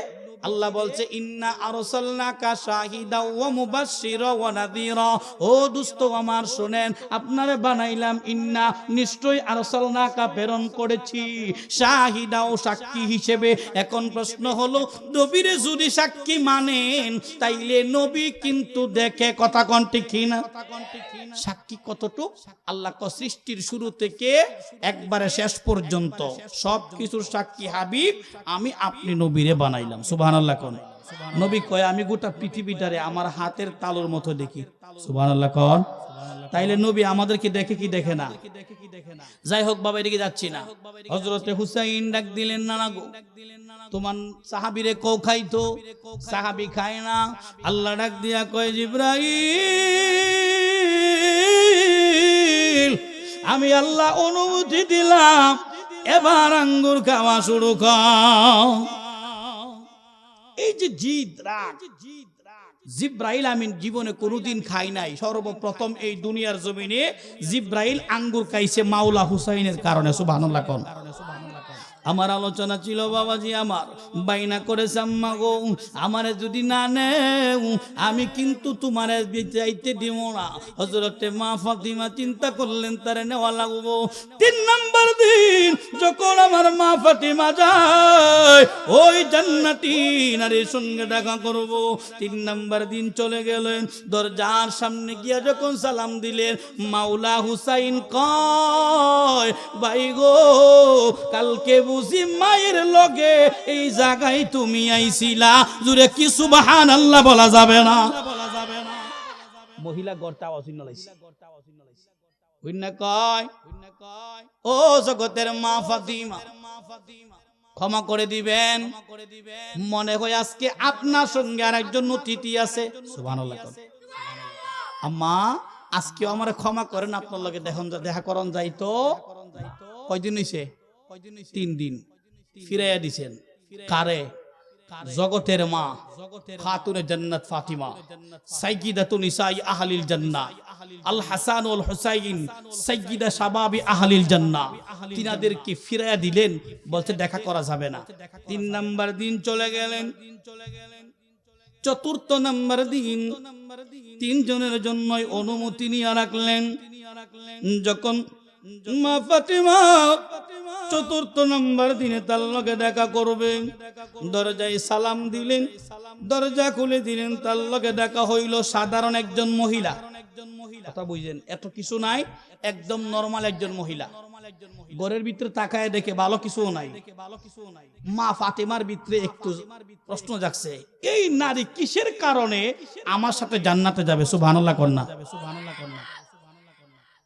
আল্লাহ বলছে ইন্না আরসালনাকা শাহিদাও ওয়া মুবাশশিরা ওয়া নাযীরা। ও দোস্ত আমার শুনেন, আপনারে বানাইলাম ইন্না, নিশ্চয়ই আরসালনাকা প্রেরণ করেছি, শাহিদাও সাক্ষী হিসেবে। এখন প্রশ্ন হলো, নবীরে যদি সাক্ষী মানেন তাইলে নবী কিন্তু দেখে, কথা কোন ঠিক না? সাক্ষী কতটুক? আল্লাহ ক সৃষ্টির শুরু থেকে একবারে শেষ পর্যন্ত সবকিছুর সাক্ষী হাবিব আমি, আপনি নবীরে বানাইলাম। সুবহানাল্লাহ কোন? নবী কয় আমি গোটা পৃথিবীটারে আমার হাতের তালুর মতো দেখি। সুবহানাল্লাহ কোন? তাইলে নবী আমাদেরকে দেখে কি দেখে না? যাই হোক বাবা, এদিকে যাচ্ছি না। হযরতে হুসাইন ডাক দিলেন, না না গো, তোমার সাহাবীরে কও খাইতো। সাহাবী খায় না। আল্লাহ ডাক দিয়া কয়, জিবরাইল, আমি আল্লাহ অনুমতি দিলাম, এবার আঙ্গুর খাওয়া শুরু কর। এই যে জিদ রাগ, জিব্রাইল আমিন জীবনে কোনোদিন খাই নাই। সর্বপ্রথম এই দুনিয়ার জমিনে জিব্রাইল আঙ্গুর খাইছে মাওলা হুসাইনের কারণে। সুবহানাল্লাহ কোন? আমার আলোচনা ছিল বাবাজি, আমার বাইনা করেছে আম্মা গো, আমারে যদি না নেও আমি কিন্তু তোমারে চাইতে দিব না। হযরতে মা ফাতিমা চিন্তা করলেন তারে নেওয়া লাগবো। 3 নম্বর দিন যখন আমার মা ফাতিমা যায় ওই জান্নাতি নারীর সঙ্গে দেখা করব, 3 নম্বর দিন চলে গেলেন। দরজার সামনে গিয়া যখন সালাম দিলেন, মাওলা হুসাইন কয়, ভাই গো, কালকে বুঝি মায়ের লগে এই জায়গায় তুমি আইছিলা। জুরে কি সুবহানাল্লাহ বলা যাবে না? মহিলা গড়টা অচিন্ন লাইছে। হইনা কয়, ও জগতের মা ফাতিমা, ক্ষমা করে দিবেন, মনে হয় আজকে আপনার সঙ্গে আর একজন অতিথি আছে। সুবহানাল্লাহ। আম্মা আজকে আমার ক্ষমা করেন, আপনার লগে দেখা করন যাইতো। কয়দিন হইছে? 3 দিন। ফিরাইয়া দিছেন কারে? জগতের মা খাতুনে জান্নাত ফাতিমা, সাইয়্যিদাতু নিসাই আহলিল জান্নাহ, আল হাসান ওয়াল হুসাইন সাইয়্যিদা শাবাবি আহলিল জান্নাহ। তিনাদেরকে ফিরাইয়া দিলেন, বলতে দেখা করা যাবে না। 3 নাম্বার দিন চলে গেলেন। 4র্থ নাম্বার দিন 3 জনের জন্যই অনুমতি নিয়ে রাখলেন। যখন মা ফাতিমা 4র্থ নাম্বার দিনে তার লগে দেখা করবে, দরজায় সালাম দিলেন, দরজা খুলে দিলেন, তার লগে দেখা হইল সাধারণ একজন মহিলা। কথা বুঝেন, এত কিছু নাই, একদম নরমাল একজন মহিলা। ঘরের ভিতরে তাকায় দেখে ভালো কিছু নাই। মা ফাতিমার ভিতরে একটু প্রশ্ন জাগছে, এই নারী কিসের কারণে আমার সাথে জান্নাতে যাবে? সুবহানাল্লাহ কন্যা।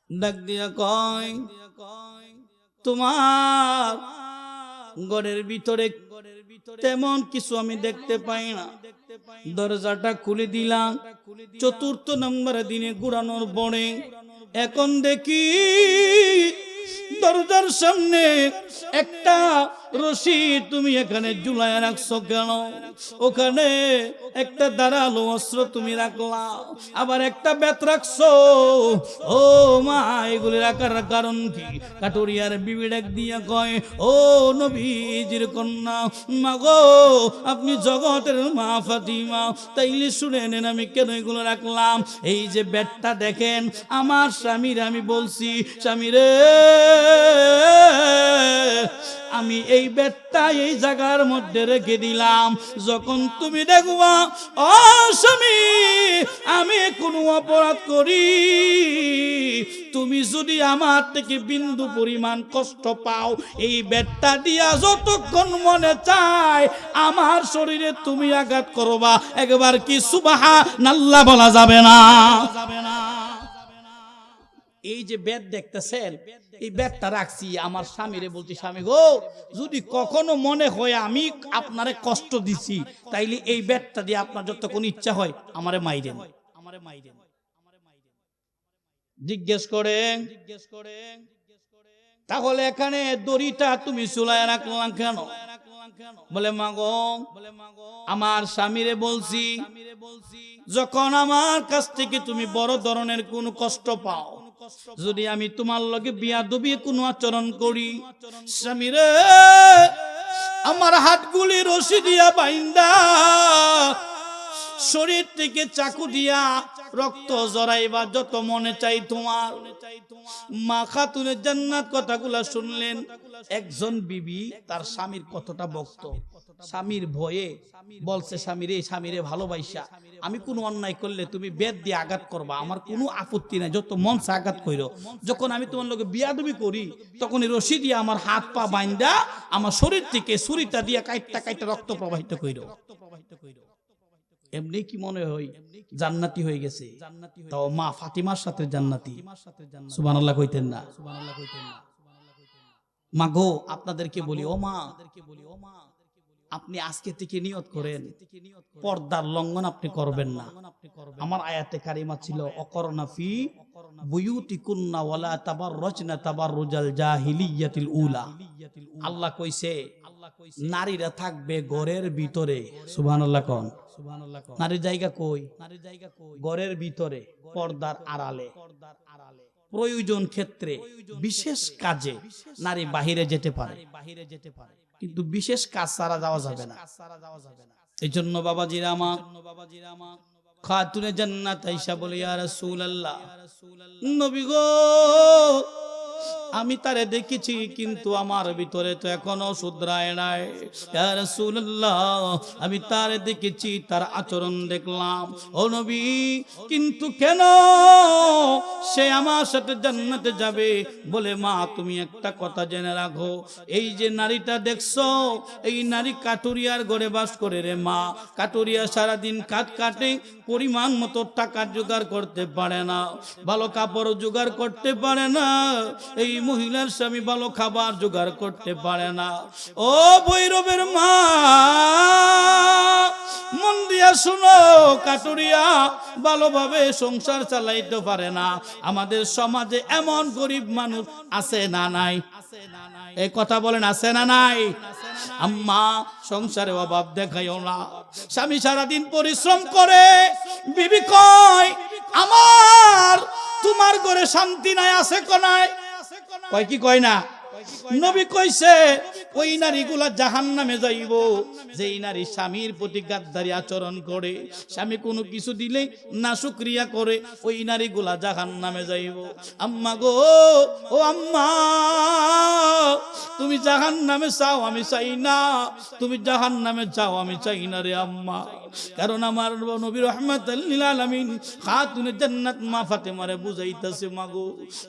ডাক দিয়া কয়, তোমার ঘরের ভিতরে তেমন কিছু আমি দেখতে পাই না। দরজাটা খুলে দিলাম। 4র্থ নম্বর দিনে ঘুরানোর পরে এখন দেখি দরজার সামনে একটা রশি তুমি এখানে ঝুলায় রাখছো কেন? ওখানে একটা ধারালো অস্ত্র তুমি রাখলা, আবার একটা বেত রাখছো। ও মা, এগুলি রাখার কারণ কি? কাটুরিয়ার বিবি ডাক দিয়া কয়, ও নবীজির কন্যা, মা গো, আপনি জগতের মা ফাতিমা, তাইলে শুনে নেন আমি কেন এগুলো রাখলাম। এই যে বেতটা দেখেন, আমার স্বামীর আমি বলছি, স্বামীরে, আমি এই বেতটা এই জায়গার মধ্যে রেখে দিলাম। যখন তুমি দেখবা ও স্বামী আমি কোনো অপরাধ করি, তুমি যদি আমার থেকে বিন্দু পরিমাণ কষ্ট পাও, এই বেতটা দিয়া যতক্ষণ মনে চায় আমার শরীরে তুমি আঘাত করবা। একবার কি সুবহানাল্লাহ বলা যাবে না? এই যে বেত দেখতেছেন, এই বেতটা রাখছি আমার স্বামীরে বলছি, স্বামী গো, যদি কখনো মনে হয় আমি আপনারে কষ্ট দিছি, তাইলে এই বেতটা দিয়ে আপনার যতক্ষণ ইচ্ছা হয় আমারে মাইরেন। জিজ্ঞেস করে, তাহলে এখানে দড়িটা তুমি ঝুলায় রাখলাম কেন? বলে, মা গো, আমার স্বামীরে বলছি, যখন আমার কাছ থেকে তুমি বড় ধরনের কোন কষ্ট পাও, যদি আমি তোমার লগে বিয়াদবি কোনো আচরণ করি, স্বামীরে আমার হাতগুলি রশি দিয়া বাইন্দা শরীর থেকে চাকু দিয়া রক্ত জড়াইবা যত মনে চাই তোমার। মা খাতুনের জান্নাত কথাগুলা শুনলেন। একজন বিবি তার স্বামীর কতটা ভক্ত, স্বামীর ভয়ে বলছে, স্বামীরে ভালোবাসা আমি কোনো অন্যায় করলে তুমি বেদ দিয়ে আঘাত করবা, আমার কোনো আপত্তি নাই, যত মন চা আঘাত কইরো। যখন আমি তোমার লগে বিয়াদবি করি তখন এই রশি দিয়ে আমার হাত পা বাইন্দা আমার শরীর থেকে ছুরিটা দিয়া কাইটটা রক্ত প্রবাহিত কইরো। এমনি কি মনে হয় জান্নাতি হয়ে গেছে? তাও মা ফাতিমার সাথে জান্নাতি। সুবহানাল্লাহ কইতেন না? মা গো, আপনাদেরকে বলি, ও মা, আপনি আজকে থেকে নিয়ত করেন পর্দার লঙ্ঘন আপনি করবেন না। আমার আয়াতে কারিমা ছিল অকরনা ফি বুয়ুতিকুন্না ওয়ালা তাবাররাজনা তাবাররুজাল জাহিলিয়াতিল উলা। আল্লাহ কইছে নারীরা থাকবে ঘরের ভিতরে। সুবহানাল্লাহ কোন? নারীর জায়গা কই? ঘরের ভিতরে, পর্দার আড়ালে। প্রয়োজন ক্ষেত্রে বিশেষ কাজে নারী বাহিরে যেতে পারে, কিন্তু বিশেষ কাজ ছাড়া যাওয়া যাবে না। এই জন্য বাবাজিরা আমার খাতুনে জান্নাত আয়েশা বলে, ইয়া রাসূলুল্লাহ, নবী গো, আমি তারে দেখেছি কিন্তু আমার ভিতরে তো এখনো শুধরায় নাই। ইয়া রাসূলুল্লাহ, আমি তারে দেখেছি, তার আচরণ দেখলাম, ও নবী, কিন্তু কেন সে আমার সাথে জান্নাতে যাবে? বলে, মা তুমি একটা কথা জেনে রাখো, এই যে নারীটা দেখছো, এই নারী কাটুরিয়ার ঘরে বাস করে রে মা। কাটুরিয়া সারাদিন কাটে, পরিমাণ মতো টাকা জোগাড় করতে পারে না, ভালো কাপড় জোগাড় করতে পারে না, এই মহিলার স্বামী ভালো খাবার জোগাড় করতে পারে না। ও ভৈরবের মা, মন দিয়া শুনো, কাটুরিয়া ভালোভাবে সংসার চালাইতে পারে না। আমাদের সমাজে এমন গরিব মানুষ আছে না নাই? এই কথা বলেন, আছে না নাই? আম্মা, সংসারে অভাব দেখাইও না। স্বামী সারাদিন পরিশ্রম করে, বিবি কয় আমার তোমার ঘরে শান্তি নাই, আছে কোনায়? কয় কি কয় না? নবী কইছে ওই নারীগুলা জাহান্নামে যাইব যেই নারী স্বামীর প্রতি গাদ্দারি আচরণ করে, স্বামী কোনো কিছু দিলে না শুকরিয়া করে, ওই নারীগুলা জাহান্নামে যাইব। আম্মা গো, ও আম্মা, তুমি জাহান্নামে চাও, আমি চাই না। তুমি জাহান্নামে চাও, আমি চাই না রে আম্মা। কারণ আমার নবী রাহমাতুল লিল আলামিন খাতুনে জান্নাত মা ফাতেমারে বুঝাইতাছে, মা গো,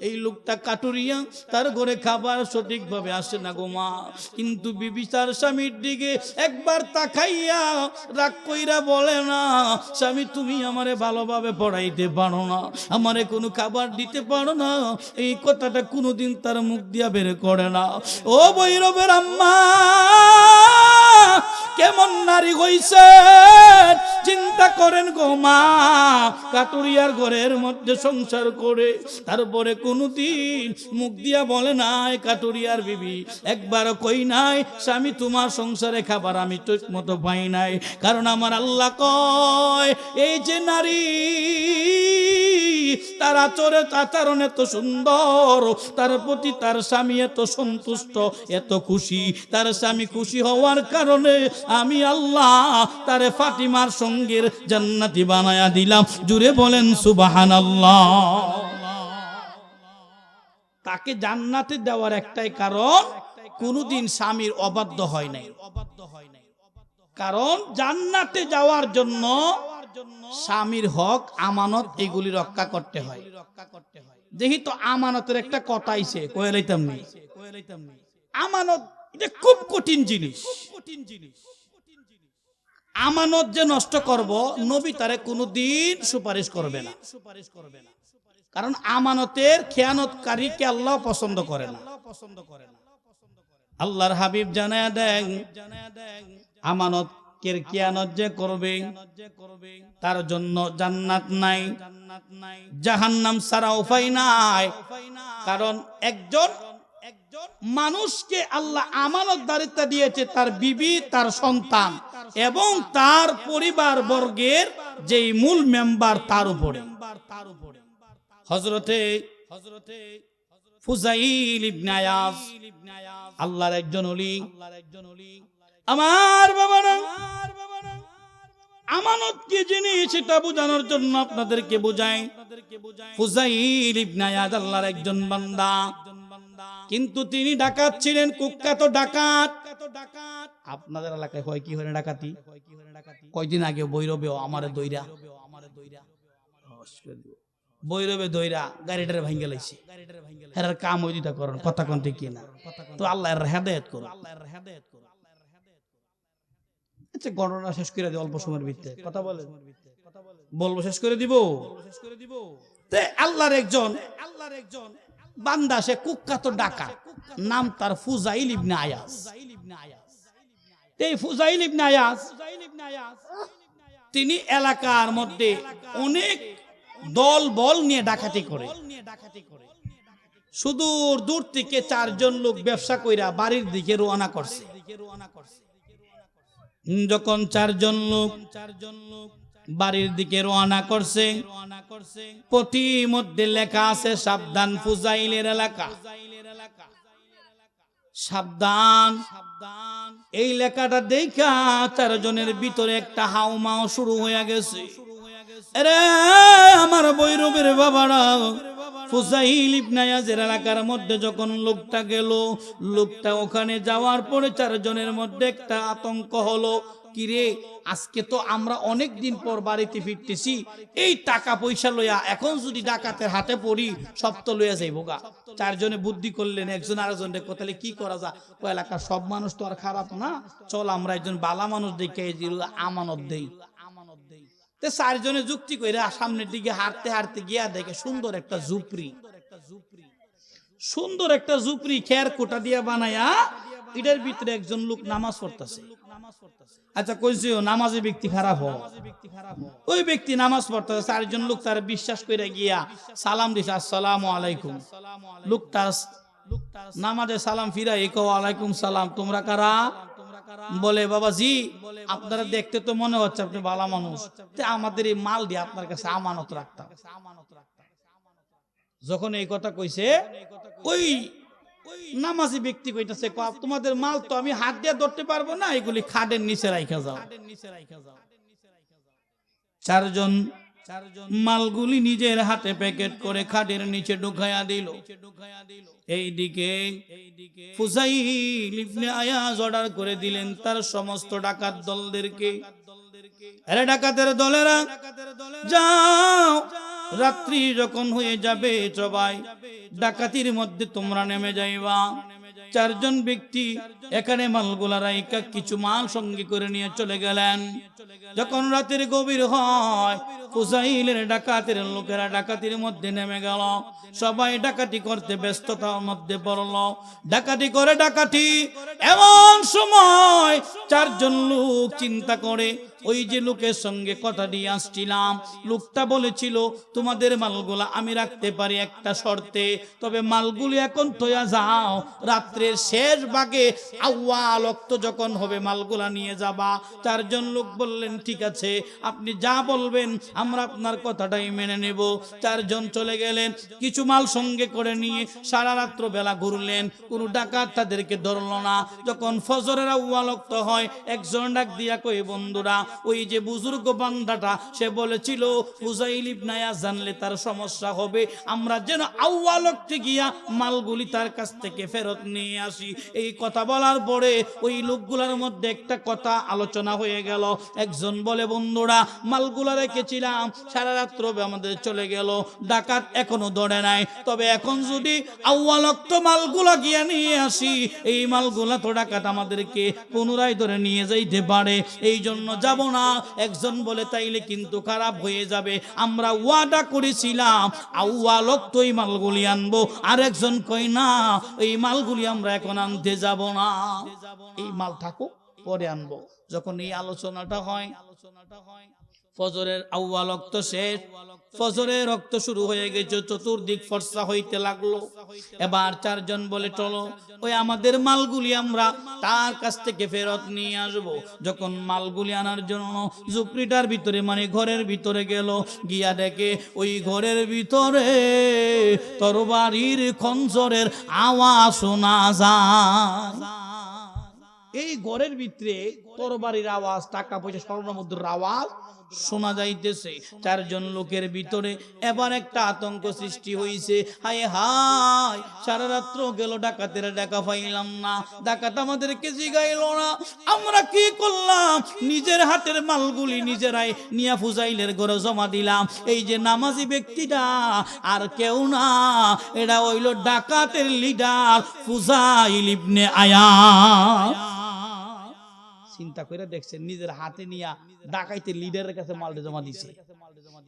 এই লোকটা কাটুরিয়া, তার ঘরে খাবার সঠিকভাবে আসে না গো মা। কিন্তু বিবি তার স্বামীর দিকে একবার তাকাইয়া রাগ কইরা বলে না, স্বামী তুমি আমারে ভালোভাবে পড়াইতে পারো না, আমারে কোনো খাবার দিতে পারো না, এই কথাটা কোনোদিন তার মুখ দিয়া বের করে না। ও ভৈরবের আম্মা, কেমন নারী হইছে চিন্তা করেন গো মা। কাটুরিয়ার ঘরের মধ্যে সংসার করে, তারপরে কোনদিন মুখ দিয়া বলে নাই, কাটুরিয়ার বিবি একবার কই নাই স্বামী তোমার সংসারে খাবার আমি ঠিক মতো পাই নাই। কারণ আমার আল্লাহ কয়, এই যে নারী তার আচরণ এত সুন্দর, তার প্রতি তার স্বামী এত সন্তুষ্ট, এত খুশি, তার স্বামী খুশি হওয়ার কারণে আমি আল্লাহ তারে ফাতিমার সঙ্গের জান্নাতি বানায়া দিলাম। জুড়ে বলেন সুবহানাল্লাহ। তাকে জান্নাতে দেওয়ার একটাই কারণ, কোনদিন স্বামীর অবাধ্য হয় নাই। কারণ জান্নাতে যাওয়ার জন্য স্বামীর হক, আমানত, এগুলি রক্ষা করতে হয়। দেখি তো আমানতের একটা কথা আইছে, কয়ে লাইতাম নি। আমানত এটা খুব কঠিন জিনিস। আমানত যে নষ্ট করব, নবী তারে কোনদিন সুপারিশ করবে না। কারণ আমানতের খেয়ানতকারীকে আল্লাহ পছন্দ করে না। আল্লাহর হাবিব জানায়া দেন, আমানত কের খেয়ানত যে করবে তার জন্য জান্নাত নাই, জাহান্নাম ছাড়া উপায় নাই। কারণ একজন মানুষকে আল্লাহ আমানতদারিত্ব দিয়েছে, তার বিবি, তার সন্তান এবং তার পরিবার বর্গের যেই মূল মেম্বার তার উপরে। হযরতে ফুজাইল ইবনে আয়াজ আল্লাহর একজন ওলি, আমার বাবারা, আমানত কি জিনিস সেটা বোঝানোর জন্য আপনাদেরকে বোঝাই। ফুজাইল ইবনে আয়াজ আল্লাহর একজন বান্দা, কিন্তু তিনি ডাকাত ছিলেন, কুখ্যাত ডাকাত। আপনাদের এলাকায় হয় কি হয় ডাকাতি? কয়দিন আগে বৈরবেও আমারে দইরা, বৈরবে দইরা গাড়িটারে ভাঙ্গে লাইছে। এর কাম ওই দুইটা করেন, কথা কোন ঠিক কিনা? তো আল্লাহ এর হেদায়েত করুন। আচ্ছা, গণনা শেষ করে দিই অল্প সময়ের ভিতরে। কথা বলেন, বলবো শেষ করে দিব। আল্লাহর একজন বান্দা, সে কুখ্যাত ডাকাত, নাম তার ফুজাইল ইবনে আয়াজ। এই ফুজাইল ইবনে আয়াজ তিনি এলাকার মধ্যে অনেক দল বল নিয়ে ডাকাতি করে। সুদূর দূর থেকে 4 জন লোক ব্যবসা কইরা বাড়ির দিকে রওনা করছে। যখন 4 জন লোক বাড়ির দিকে রওনা করছে, পথি মধ্যে লেখা আছে সাবধান ফুজাইলের এলাকা, সাবধান। এই লেখাটা দেখা 4 জনের ভিতরে একটা হাউমাও শুরু হয়ে গেছে। আরে আমার বৈরবের বাবারা, ফুজাইল ইবনে আয়াজের এলাকার মধ্যে যখন লোকটা গেল, লোকটা ওখানে যাওয়ার পরে 4 জনের মধ্যে একটা আতঙ্ক হলো। কিরে, আজকে তো আমরা অনেক দিন পর বাড়িতে ফিরতেছি, এই টাকা পয়সা লইয়া এখন যদি ডাকাতের হাতে পড়ি, সব তো লইয়া যাইব গা। 4 জনে বুদ্ধি করলেন, একজন আরেকজনের কোথালে কি করা যায়। এলাকার সব মানুষ তো আর খারাপ না, চল আমরা একজন বালা মানুষ দেখে আমানত দেই। 4 জনে যুক্তি করে সামনের দিকে হাঁটতে হাঁটতে গিয়া দেখে সুন্দর একটা ঝুপড়ি খের কোটা দিয়া বানায়া, এটার ভিতরে একজন লোক নামাজ পড়তেছে। আচ্ছা, কইছে নামাজি ব্যক্তি খারাপ হয়, ওই ব্যক্তি নামাজ পড়তেছে। 4 জন লোক তার বিশ্বাস করে গিয়া সালাম দিছে, আসসালামু আলাইকুম। লোকটা নামাজে সালাম ফিরাই, ওয়ালাইকুম সালাম, তোমরা কারা? বলে, বাবাজি আপনারা দেখতে তো মনে হচ্ছে আপনি ভালো মানুষ, আমাদের এই মাল দিয়ে আপনার কাছে আমানত রাখতাম। যখন এই কথা কইছে, ওই নামাজি ব্যক্তি কইতাছে, তোমাদের মাল তো আমি হাত দিয়ে ধরতে পারবো না, এগুলি খাটের নিচে রাইখা যাও। 4 জন মালগুলি নিজের হাতে প্যাকেট করে খাটের নিচে ঢুকাইয়া দিল। এইদিকে ফুজাইল ইবনে আয়াজ অর্ডার করে দিলেন তার সমস্ত ডাকাত দলদেরকে, আরে ডাকাতের দলেরা যাও, রাত্রি যখন হয়ে যাবে সবাই ডাকাতির মধ্যে তোমরা নেমে যাইবা। 4 জন ব্যক্তি এখানে মালগুলা রাইকা কিছু মাল সঙ্গে করে নিয়ে চলে গেলেন। যখন রাতের গভীর হয়, ফুজাইলের ডাকাতের লোকেরা ডাকাতির মধ্যে নেমে গেল। সবাই ডাকাতি করতে ব্যস্ততার মধ্যে পড়ল, ডাকাতি করে ডাকাতি। এমন সময় 4 জন লোক চিন্তা করে, ওই যে লোকের সঙ্গে কথা দিয়ে আসছিলাম, লোকটা বলেছিল তোমাদের মালগুলা আমি রাখতে পারি একটা শর্তে, তবে মালগুলি এখন থইয়া যাও, রাত্রের শেষ ভাগে আউয়াল ওয়াক্ত যখন হবে মালগুলা নিয়ে যাবা। 4 জন লোক বললেন, ঠিক আছে, আপনি যা বলবেন আমরা আপনার কথাটাই মেনে নেব। 4 জন চলে গেলেন, কিছু মাল সঙ্গে করে নিয়ে সারা রাত্র বেলা ঘুরলেন, কোনো ডাকাত তাদেরকে ধরল না। যখন ফজরের আউয়াল ওয়াক্ত হয়, একজন ডাক দিয়া কই, বন্ধুরা, ওই যে বুজুর্গ বান্দাটা সে বলেছিল ফুজাইল ইবনে আয়াজ জানলে তার সমস্যা হবে, আমরা যেন আউয়াল ওয়াক্তে গিয়া মালগুলি তার কাছ থেকে ফেরত নিয়ে আসি। এই কথা বলার পরে ওই লোকগুলোর মধ্যে একটা কথা আলোচনা হয়ে গেল। একজন বলে, বন্ধুরা, মালগুলা রেখেছিলাম, সারা রাত্র আমাদের চলে গেল, ডাকাত এখনো ধরে নাই, তবে এখন যদি আউয়াল ওয়াক্ত মালগুলা গিয়া নিয়ে আসি, এই মালগুলা তো ডাকাত আমাদেরকে পুনরায় ধরে নিয়ে যাইতে পারে, এই জন্য যাব না। একজন বলে, তাইলে কিন্তু খারাপ হয়ে যাবে, আমরা ওয়াদা করেছিলাম আউয়াল ওয়াক্তই মালগুলি আনবো। আর একজন কই, না, এই মালগুলি আমরা এখন আনতে যাব না, এই মাল থাকুক, পরে আনবো। যখন এই আলোচনাটা হয়, ফজরের আউয়াল ওয়াক্ত শেষ, ফজরের রক্ত শুরু হয়ে গেছে, চতুর্দিক ফর্সা হইতে লাগলো। এবার 4 জন বলে, চলো ওই আমাদের মালগুলি আমরা তার কাছ থেকে ফেরত নিয়ে আসবো। যখন মালগুলি আনার জন্য ঝুপড়িটার ভিতরে, মানে ঘরের ভিতরে গেল, গিয়া দেখে ওই ঘরের ভিতরে তরবারির খঞ্জরের আওয়াজ শোনা যায়। এই ঘরের ভিতরে তরবারির আওয়াজ, টাকা পয়সা, স্বর্ণ মুদ্রার আওয়াজ শোনা যাইতেছে। চারজন লোকের ভিতরে এবার একটা আতঙ্ক সৃষ্টি হয়েছে। হায় হায়, সারা রাত্র গেল, ডাকাতের ডাকা পাইলাম না, ডাকাত আমাদেরকে জিগাইল না, আমরা কি করলাম? নিজের হাতের মালগুলি নিজেরাই নিয়া ফুজাইলের ঘরে জমা দিলাম। এই যে নামাজি ব্যক্তিটা আর কেউ না, এটা হইল ডাকাতের লিডার ফুজাইল ইবনে আয়াজ। চিন্তা করে দেখছেন, নিজের হাতে নিয়া ডাকাইতে লিডারের কাছে মালটা জমা দিছে।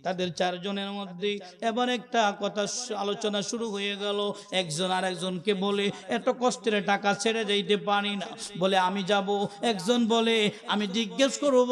তাদের চারজনের মধ্যে এবার একটা কথা আলোচনা শুরু হয়ে গেল। একজন আর একজনকে বলে, এত কষ্টের টাকা ছেড়ে যাইতে পারি না, বলে আমি যাব। একজন বলে, আমি জিজ্ঞেস করব,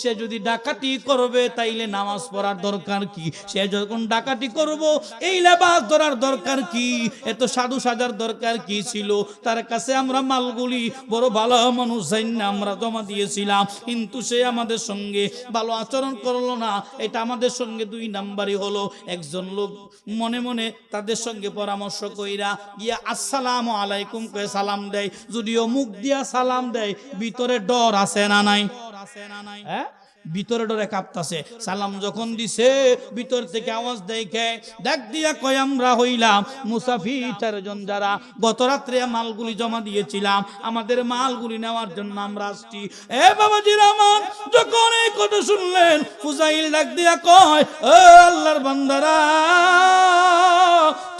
সে যদি ডাকাতি করবে তাইলে নামাজ পড়ার দরকার কি? সে যখন ডাকাতি করব এই লেবাস ধরার দরকার কি? এত সাধু সাজার দরকার কি ছিল? তার কাছে আমরা মালগুলি বড় ভালো মানুষ জানি আমরা জমা দিয়েছিলাম, কিন্তু সে আমাদের সঙ্গে ভালো আচরণ করলো না, এটা আমাদের সঙ্গে দুই নাম্বারই হলো। একজন লোক মনে মনে তাদের সঙ্গে পরামর্শ কইরা গিয়া আসসালামু আলাইকুম কয়ে সালাম দেয়। যদিও মুখ দিয়া সালাম দেয়, ভিতরে ডর আছে না নাই? হ্যাঁ, ভিতরে ডরে কাঁপতাছে। সালাম যখন দিছে, ভিতর থেকে আওয়াজ দেখে ডাক দিয়া কয়, আমরা হইলাম মুসাফির চারজন, যারা গত রাত্রে মালগুলি জমা দিয়েছিলাম, আমাদের মালগুলি নেওয়ার জন্য আমরা আসছি। এ বাবাজির আমার, যখন এই কথা শুনলেন, ফুজাইল ডাক দিয়া কয়, ও আল্লাহর বান্দারা,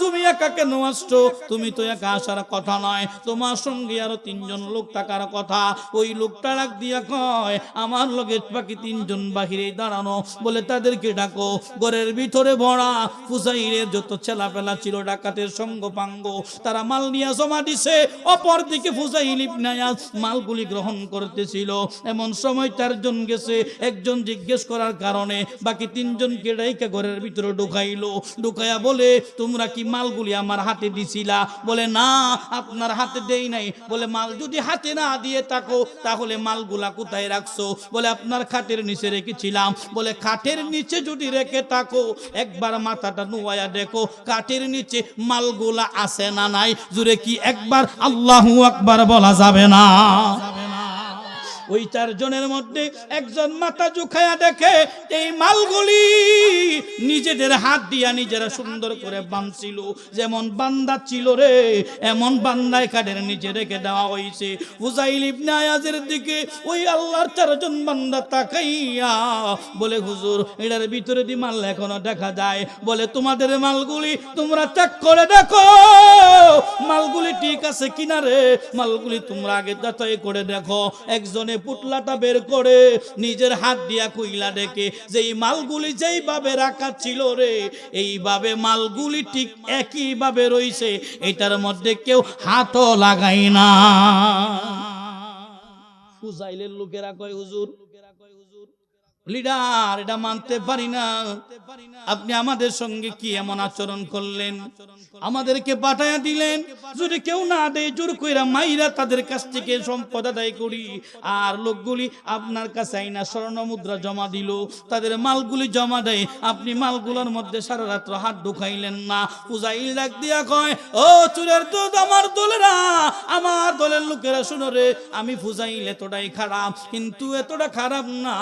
তুমি একা কেন আসছো? তুমি তো একা আসার কথা নয়, তোমার সঙ্গে আরো তিনজন লোক থাকার কথা। ওই লোকটা ডাক দিয়া কয়, আমার লোকের বাকি তিনজন বাহিরে দাঁড়ানো, বলে তাদেরকে ডাকো। ঘরের ভিতরে ভরা ফুজাইলের যত ছেলাপেলা ছিল, ডাকাতের সঙ্গ পাঙ্গ, তারা মাল নিয়ে জমা দিছে। অপর দিকে ফুজাইল ইবনে আয়াজ মালগুলি গ্রহণ করতেছিল। এমন সময় চারজন গেছে, একজন জিজ্ঞেস করার কারণে বাকি তিনজনকে ডাইকা ঘরের ভিতরে ঢুকাইলো। ঢুকাইয়া বলে, তোমরা কি মালগুলি আমার হাতে দিছিলা? বলে না, আপনার হাতে দেই নাই। বলে মাল যদি হাতে না দিয়ে থাকো তাহলে মালগুলা কোথায় রাখছো? বলে আপনার খাটের নিচে রেখেছিলাম। বলে খাটের নিচে যদি রেখে থাকো, একবার মাথাটা নুয়ায়া দেখো কাঠের নিচে মালগুলা আছে না নাই? জুড়ে কি একবার আল্লাহু আকবার বলা যাবে না? ওই চারজনের মধ্যে একজন মাথা ঝুঁকায়া দেখে এই মালগুলি নিজেদের হাত দিয়া নিজেরা সুন্দর করে বাঁধছিল। যেমন বান্দা ছিল রে, এমন বান্দায় কাঠের নিচে রেখে দেওয়া হয়েছে। ফুজাইল ইবনে আয়াজের দিকে ওই আল্লাহর চারজন বান্দা তাকাইয়া বলে, হুজুর, এটার ভিতরে দি মাল এখনো দেখা যায়। বলে, তোমাদের মালগুলি তোমরা চেক করে দেখো, মালগুলি ঠিক আছে কিনা রে, মালগুলি তোমরা আগে যাচাই করে দেখো। একজনে পুটলাটা বের করে নিজের হাত দিয়া কইলা দেখে যে এই মালগুলি যেইভাবে রাখা ছিল রে, এইভাবে মালগুলি ঠিক একইভাবে রইছে, এটার মধ্যে কেউ হাতও লাগাই না। ফুজাইলের লোকেরা কয়, হুজুর লিডার, এটা মানতে পারি না, আপনি আমাদের সঙ্গে কি এমন আচরণ করলেন? আমাদেরকে পাঠাইয়া দিলেন, যদি কেউ না দেয় জোর কইরা মাইরা তাদের কাছ থেকে সম্পদ আদায় করি। আর লোকগুলি আপনার কাছে আইনা স্বর্ণ মুদ্রা জমা দিল, তাদের মালগুলি জমা দেয়, আপনি মালগুলোর মধ্যে সারা রাত্র হাত ঢুকাইলেন না। ফুজাইল ডাক দিয়া কয়, ও চুরের দুধ আমার দলেরা, আমার দলের লোকেরা শুনো রে, আমি ফুজাইল এতটাই খারাপ, কিন্তু এতটা খারাপ না।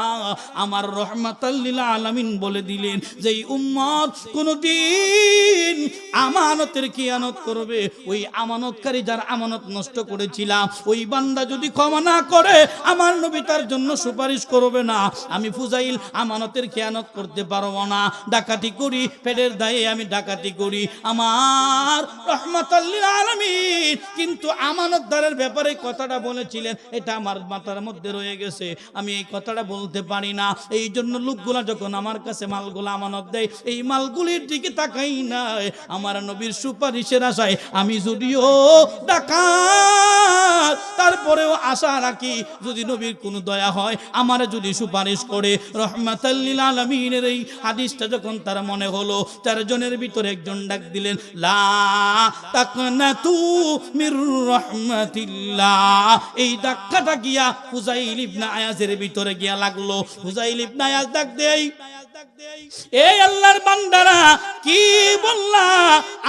আমার রহমাতাল লিল আলামিন বলে দিলেন যে এই উম্মত কোনদিন আমানতের খিয়ানত করবে, ওই আমানতকারী যার আমানত নষ্ট করেছিলাম, ওই বান্দা যদি ক্ষমা না করে আমার নবী তার জন্য সুপারিশ করবে না। আমি ফুজাইল আমানতের খিয়ানত করতে পারবো না, ডাকাতি করি, পেটের দায়ে আমি ডাকাতি করি, আমার রহমাতাল লিল আলামিন কিন্তু আমানতদারের ব্যাপারে কথাটা বলেছিলেন, এটা আমার মাথার মধ্যে রয়ে গেছে, আমি এই কথাটা বলতে পারি না। এই জন্য লোকগুলা যখন আমার কাছে মালগুলা আমানত দেয়, এই মালগুলির দিকে তাকাই না, আমার নবীর সুপারিশের আশায় আমি যদিও ডাকাত, তারপরেও আশা রাখি যদি নবীর কোনো দয়া হয়, আমার যদি সুপারিশ করে। রহমাতাল লিল আলামিনের এই হাদিসটা যখন তার মনে হলো, চারজনের ভিতরে একজন ডাক দিলেন, লা তাকনাতু মির রাহমাতিল্লাহ। এই ধাক্কাটা গিয়া ফুজাইল ইবনে আয়াজের ভিতরে গিয়া লাগলো। ফুজাইল ইবনে আয়াজ ডাক দেয়, এই আল্লাহর বান্দারা কি বললা,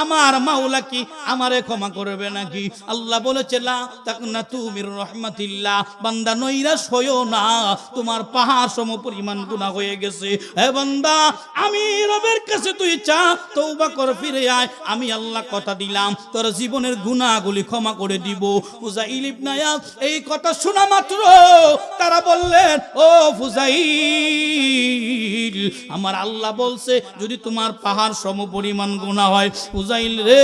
আমার মাওলা কি আমারে ক্ষমা করবে নাকি? আল্লাহ বলেছে লা তাকনাতু মির রাহমাতিল্লাহ, বান্দা নৈরাশ হইও না, তোমার পাহাড় সম পরিমাণ গুনাহ হয়ে গেছে। হে বান্দা, আমি রবের কাছে তুই চা, তওবা কর, ফিরে আয়, আমি আল্লাহ কথা দিলাম তোর জীবনের গুনাহগুলি ক্ষমা করে দিব। ফুজাইল ইবনে ইয়াদ এই কথা শোনা মাত্র তারা বললেন, ও ফুজাইল, আমার আল্লাহ বলছে যদি তোমার পাহাড় সম পরিমাণ গুনাহ হয়, ফুজাইল রে,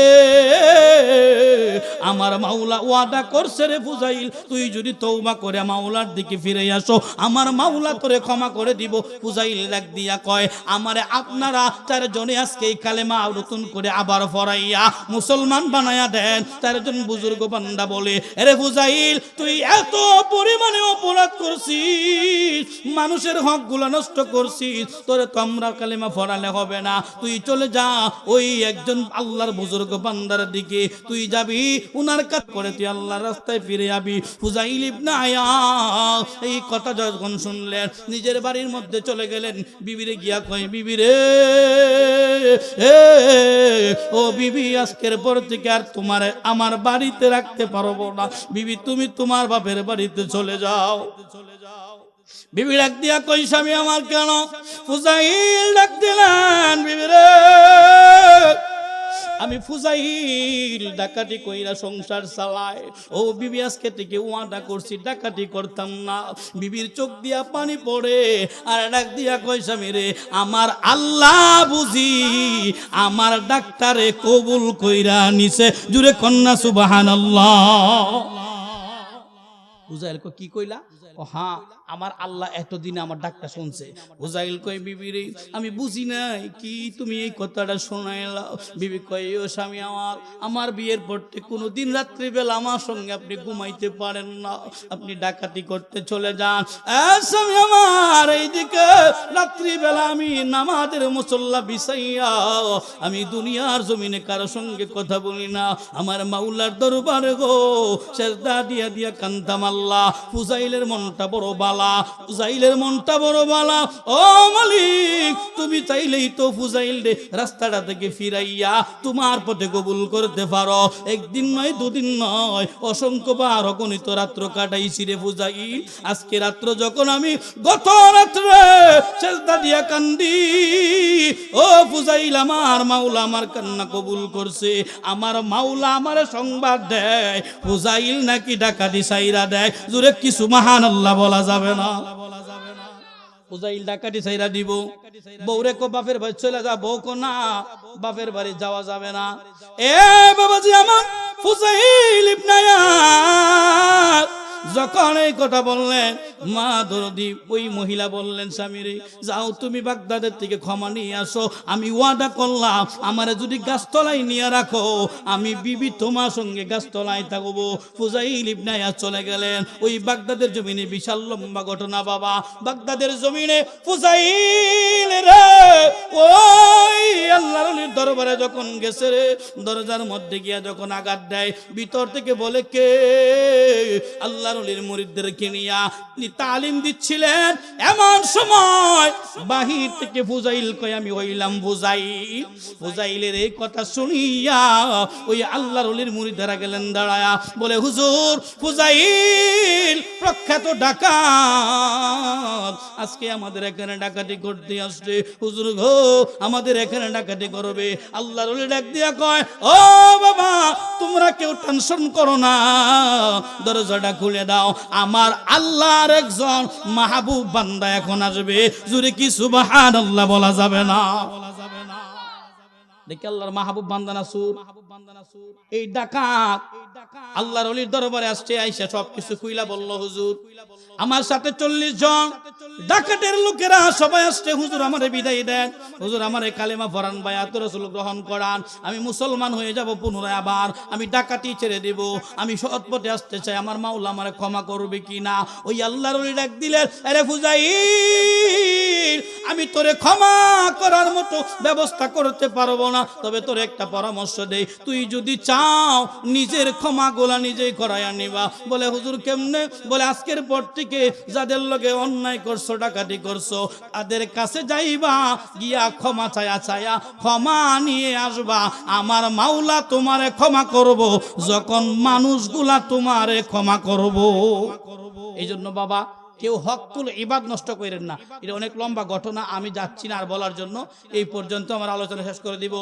আমার মাওলা ওয়াদা করছে রে ফুজাইল, তুই যদি তওবা করে মাওলার দিকে ফিরে আসো, আমার মাওলা তোরে ক্ষমা করে দিব। ফুজাইল ডাক দিয়া কয়, আমারে আপনারা চারজনে আজকে এই কালেমা নতুন করে আবার পড়াইয়া মুসলমান বানায়া দেন। চারজন বুজুর্গ বান্দা বলে, আরে ফুজাইল, তুই এত পরিমাণে অপরাধ করছিস, মানুষের হক গুলা নষ্ট করছিস, তোরে তো আমরা কালেমা পড়ালে হবে না, তুই চলে যা ওই একজন আল্লাহর বুজুর্গ বান্দার দিকে তুই যাবি, উনার কাজ করে তুই আল্লাহর রাস্তায় ফিরে যাবি। ফুজাইল ইবনে ইয়াদ এই কথা যখন শুনলেন নিজের বাড়ির মধ্যে চলে গেলেন। বিবিরে গিয়া কয়, বিবি রে, ও বিবি, আজকের পর থেকে আর তোমার আমার বাড়িতে রাখতে পারবো না, বিবি তুমি তোমার বাপের বাড়িতে চলে যাও। বিবি ডাক দিয়া কই, স্বামী আমার কেন? ফুজাইল ডাক দিলেন, বিবি রে, আমি ফুজাইল ডাকাতি কইরা সংসার চালাই। ও বিবি, আজকে থেকে ওয়াদা করছি ডাকাতি করতাম না। বিবির চোখ দিয়া পানি পড়ে আর ডাক দিয়া কই, স্বামী রে, আমার আল্লাহ বুঝি আমার ডাক্তারে কবুল কইরা নিছে। জুরে কন্যা সুবহানাল্লাহ। ফুজাইল কই, কি কইলা? ও হ্যাঁ, আমার আল্লাহ এতদিন আমার ডাকটা শুনছে। ফুজাইল কই, বিবি রে, আমি বুঝি নাই কি তুমি এই কথাটা শোনাইলা। বিবি কই, ও স্বামী আমার, আমার বিয়ের পরতে কোনোদিন রাত্রিবেলা আমার সঙ্গে আপনি ঘুমাইতে পারেন না, আপনি ডাকাতি করতে চলে যান। স্বামী আমার, এইদিকে রাত্রিবেলা আমি নামাজের মুসল্লা বিছাইয়া আমি দুনিয়ার জমিনে কারো সঙ্গে কথা বলি না, আমার মাওলার দরবারে গো সেজদা দিয়া দিয়া কান্দাম আল্লাহ। ফুজাইলের মনটা বড় বালা, ফুজাইলের মনটা বড় বালা। ও মালিক, তুমি চাইলেই তো ফুজাইল রে রাস্তাটা থেকে ফিরাইয়া তোমার পথে কবুল করতে পারো। একদিন নয়, দুদিন নয়, অসংখ্য বার অগণিত রাত্র কাটাইছি রে ফুজাইল। আজকে রাত্র যখন আমি গত রাত্রে সেজদা দিয়া কান্দি, ও ফুজাইল, আমার মাওলা আমার কান্না কবুল করছে। আমার মাওলা আমার সংবাদ দেয় ফুজাইল নাকি ডাকাতি সাইরা দেয়। জোরে কি সুবহানাল্লাহ বলা যাবে না? ফুজাইল ডাকাতি সাইরা দিব। বউরে কো বাপের বাড়ি চলে যা, বউ কো না, বাপের বাড়ি যাওয়া যাবে না। এ বাবাজি আমার, ফুজাইল ইবনে ইয়াদ যখন এই কথা বললেন, মা দরদি ওই মহিলা বললেন, স্বামী রে, যাও তুমি বাগদাদের থেকে ক্ষমা নিয়ে আসো, আমি ওয়াদা করলাম আমারে যদি গাছতলায় নিয়ে রাখো, আমি বিবি তোমার সঙ্গে গাছতলায় থাকবো। ফুজাইল ইবনে ইয়াদ চলে গেলেন ওই বাগদাদের জমিনে। বিশাল লম্বা ঘটনা বাবা। বাগদাদের জমিনে ফুজাইল রে ওই আল্লাহর ওলির দরবারে যখন গেছে রে, দরজার মধ্যে গিয়া যখন আঘাত দেয়, ভিতর থেকে বলে, কে? আল্লাহর ওলির মুরিদদেরকে নিয়া তালিম দিচ্ছিলেন। এমন সময় বাহির থেকে ফুজাইল কয়, আমি হইলাম ফুজাইল। ফুজাইলের এই কথা শুনিয়া ওই আল্লাহর ওলির মুরিদরা গেলেন দাঁড়ায়া, বলে, হুজুর, ফুজাইল প্রখ্যাত ডাকাত আজকে আমাদের এখানে ডাকাতি করতে আসছে। হুজুর গো, আমাদের এখানে ডাকাতি করবে। আল্লাহর ওলি ডাক দিয়া কয়, ও বাবা, তোমরা কেউ টেনশন করো না, দরজাটা খুলে দাও, আমার আল্লাহর একজন মাহবুব বান্দা এখন আসবে। জোরে কি সুবহানাল্লাহ বলা যাবে না? দেখি আল্লাহর মাহবুব বান্দা না সুর। এই ডাকাত আল্লাহর ওলির দরবারে আসছে, আইসা সবকিছু খুইলা বলল, হুজুর, আমার সাথে 40 জন ডাকাতের লোকেরা সবাই আসছে, হুজুর আমারে বিদায় দেন, হুজুর আমারে কালেমা পড়ান, বায়াত রাসূল গ্রহণ করান, আমি মুসলমান হয়ে যাব পুনরায়, আবার আমি ডাকাতি ছেড়ে দেব, আমি সৎ পথে আসতে চাই, আমার মাওলা আমারে ক্ষমা করবে কিনা? ওই আল্লাহর ওলি ডাক দিলেন, আরে ফুজাইল, আমি তোরে ক্ষমা করার মতো ব্যবস্থা করতে পারবো না, তবে তোর একটা পরামর্শ দেই, তুই যদি চাও নিজের ক্ষমাগুলা নিজেই করাইয়া নিবা। বলে হুজুর কেমনে? বলে আজকের পর থেকে যাদের লগে অন্যায় করছো, ডাকাতি করছো, তাদের কাছে যাইবা, গিয়া ক্ষমা চায়া চায়া ক্ষমা নিয়ে আসবা। আমার মাওলা তোমারে ক্ষমা করব যখন মানুষগুলা তোমারে ক্ষমা করব। এই জন্য বাবা, কেউ হকুল ইবাদ নষ্ট করেন না। এটা অনেক লম্বা ঘটনা, আমি যাচ্ছি না আর বলার জন্য। এই পর্যন্ত আমার আলোচনা শেষ করে দিব।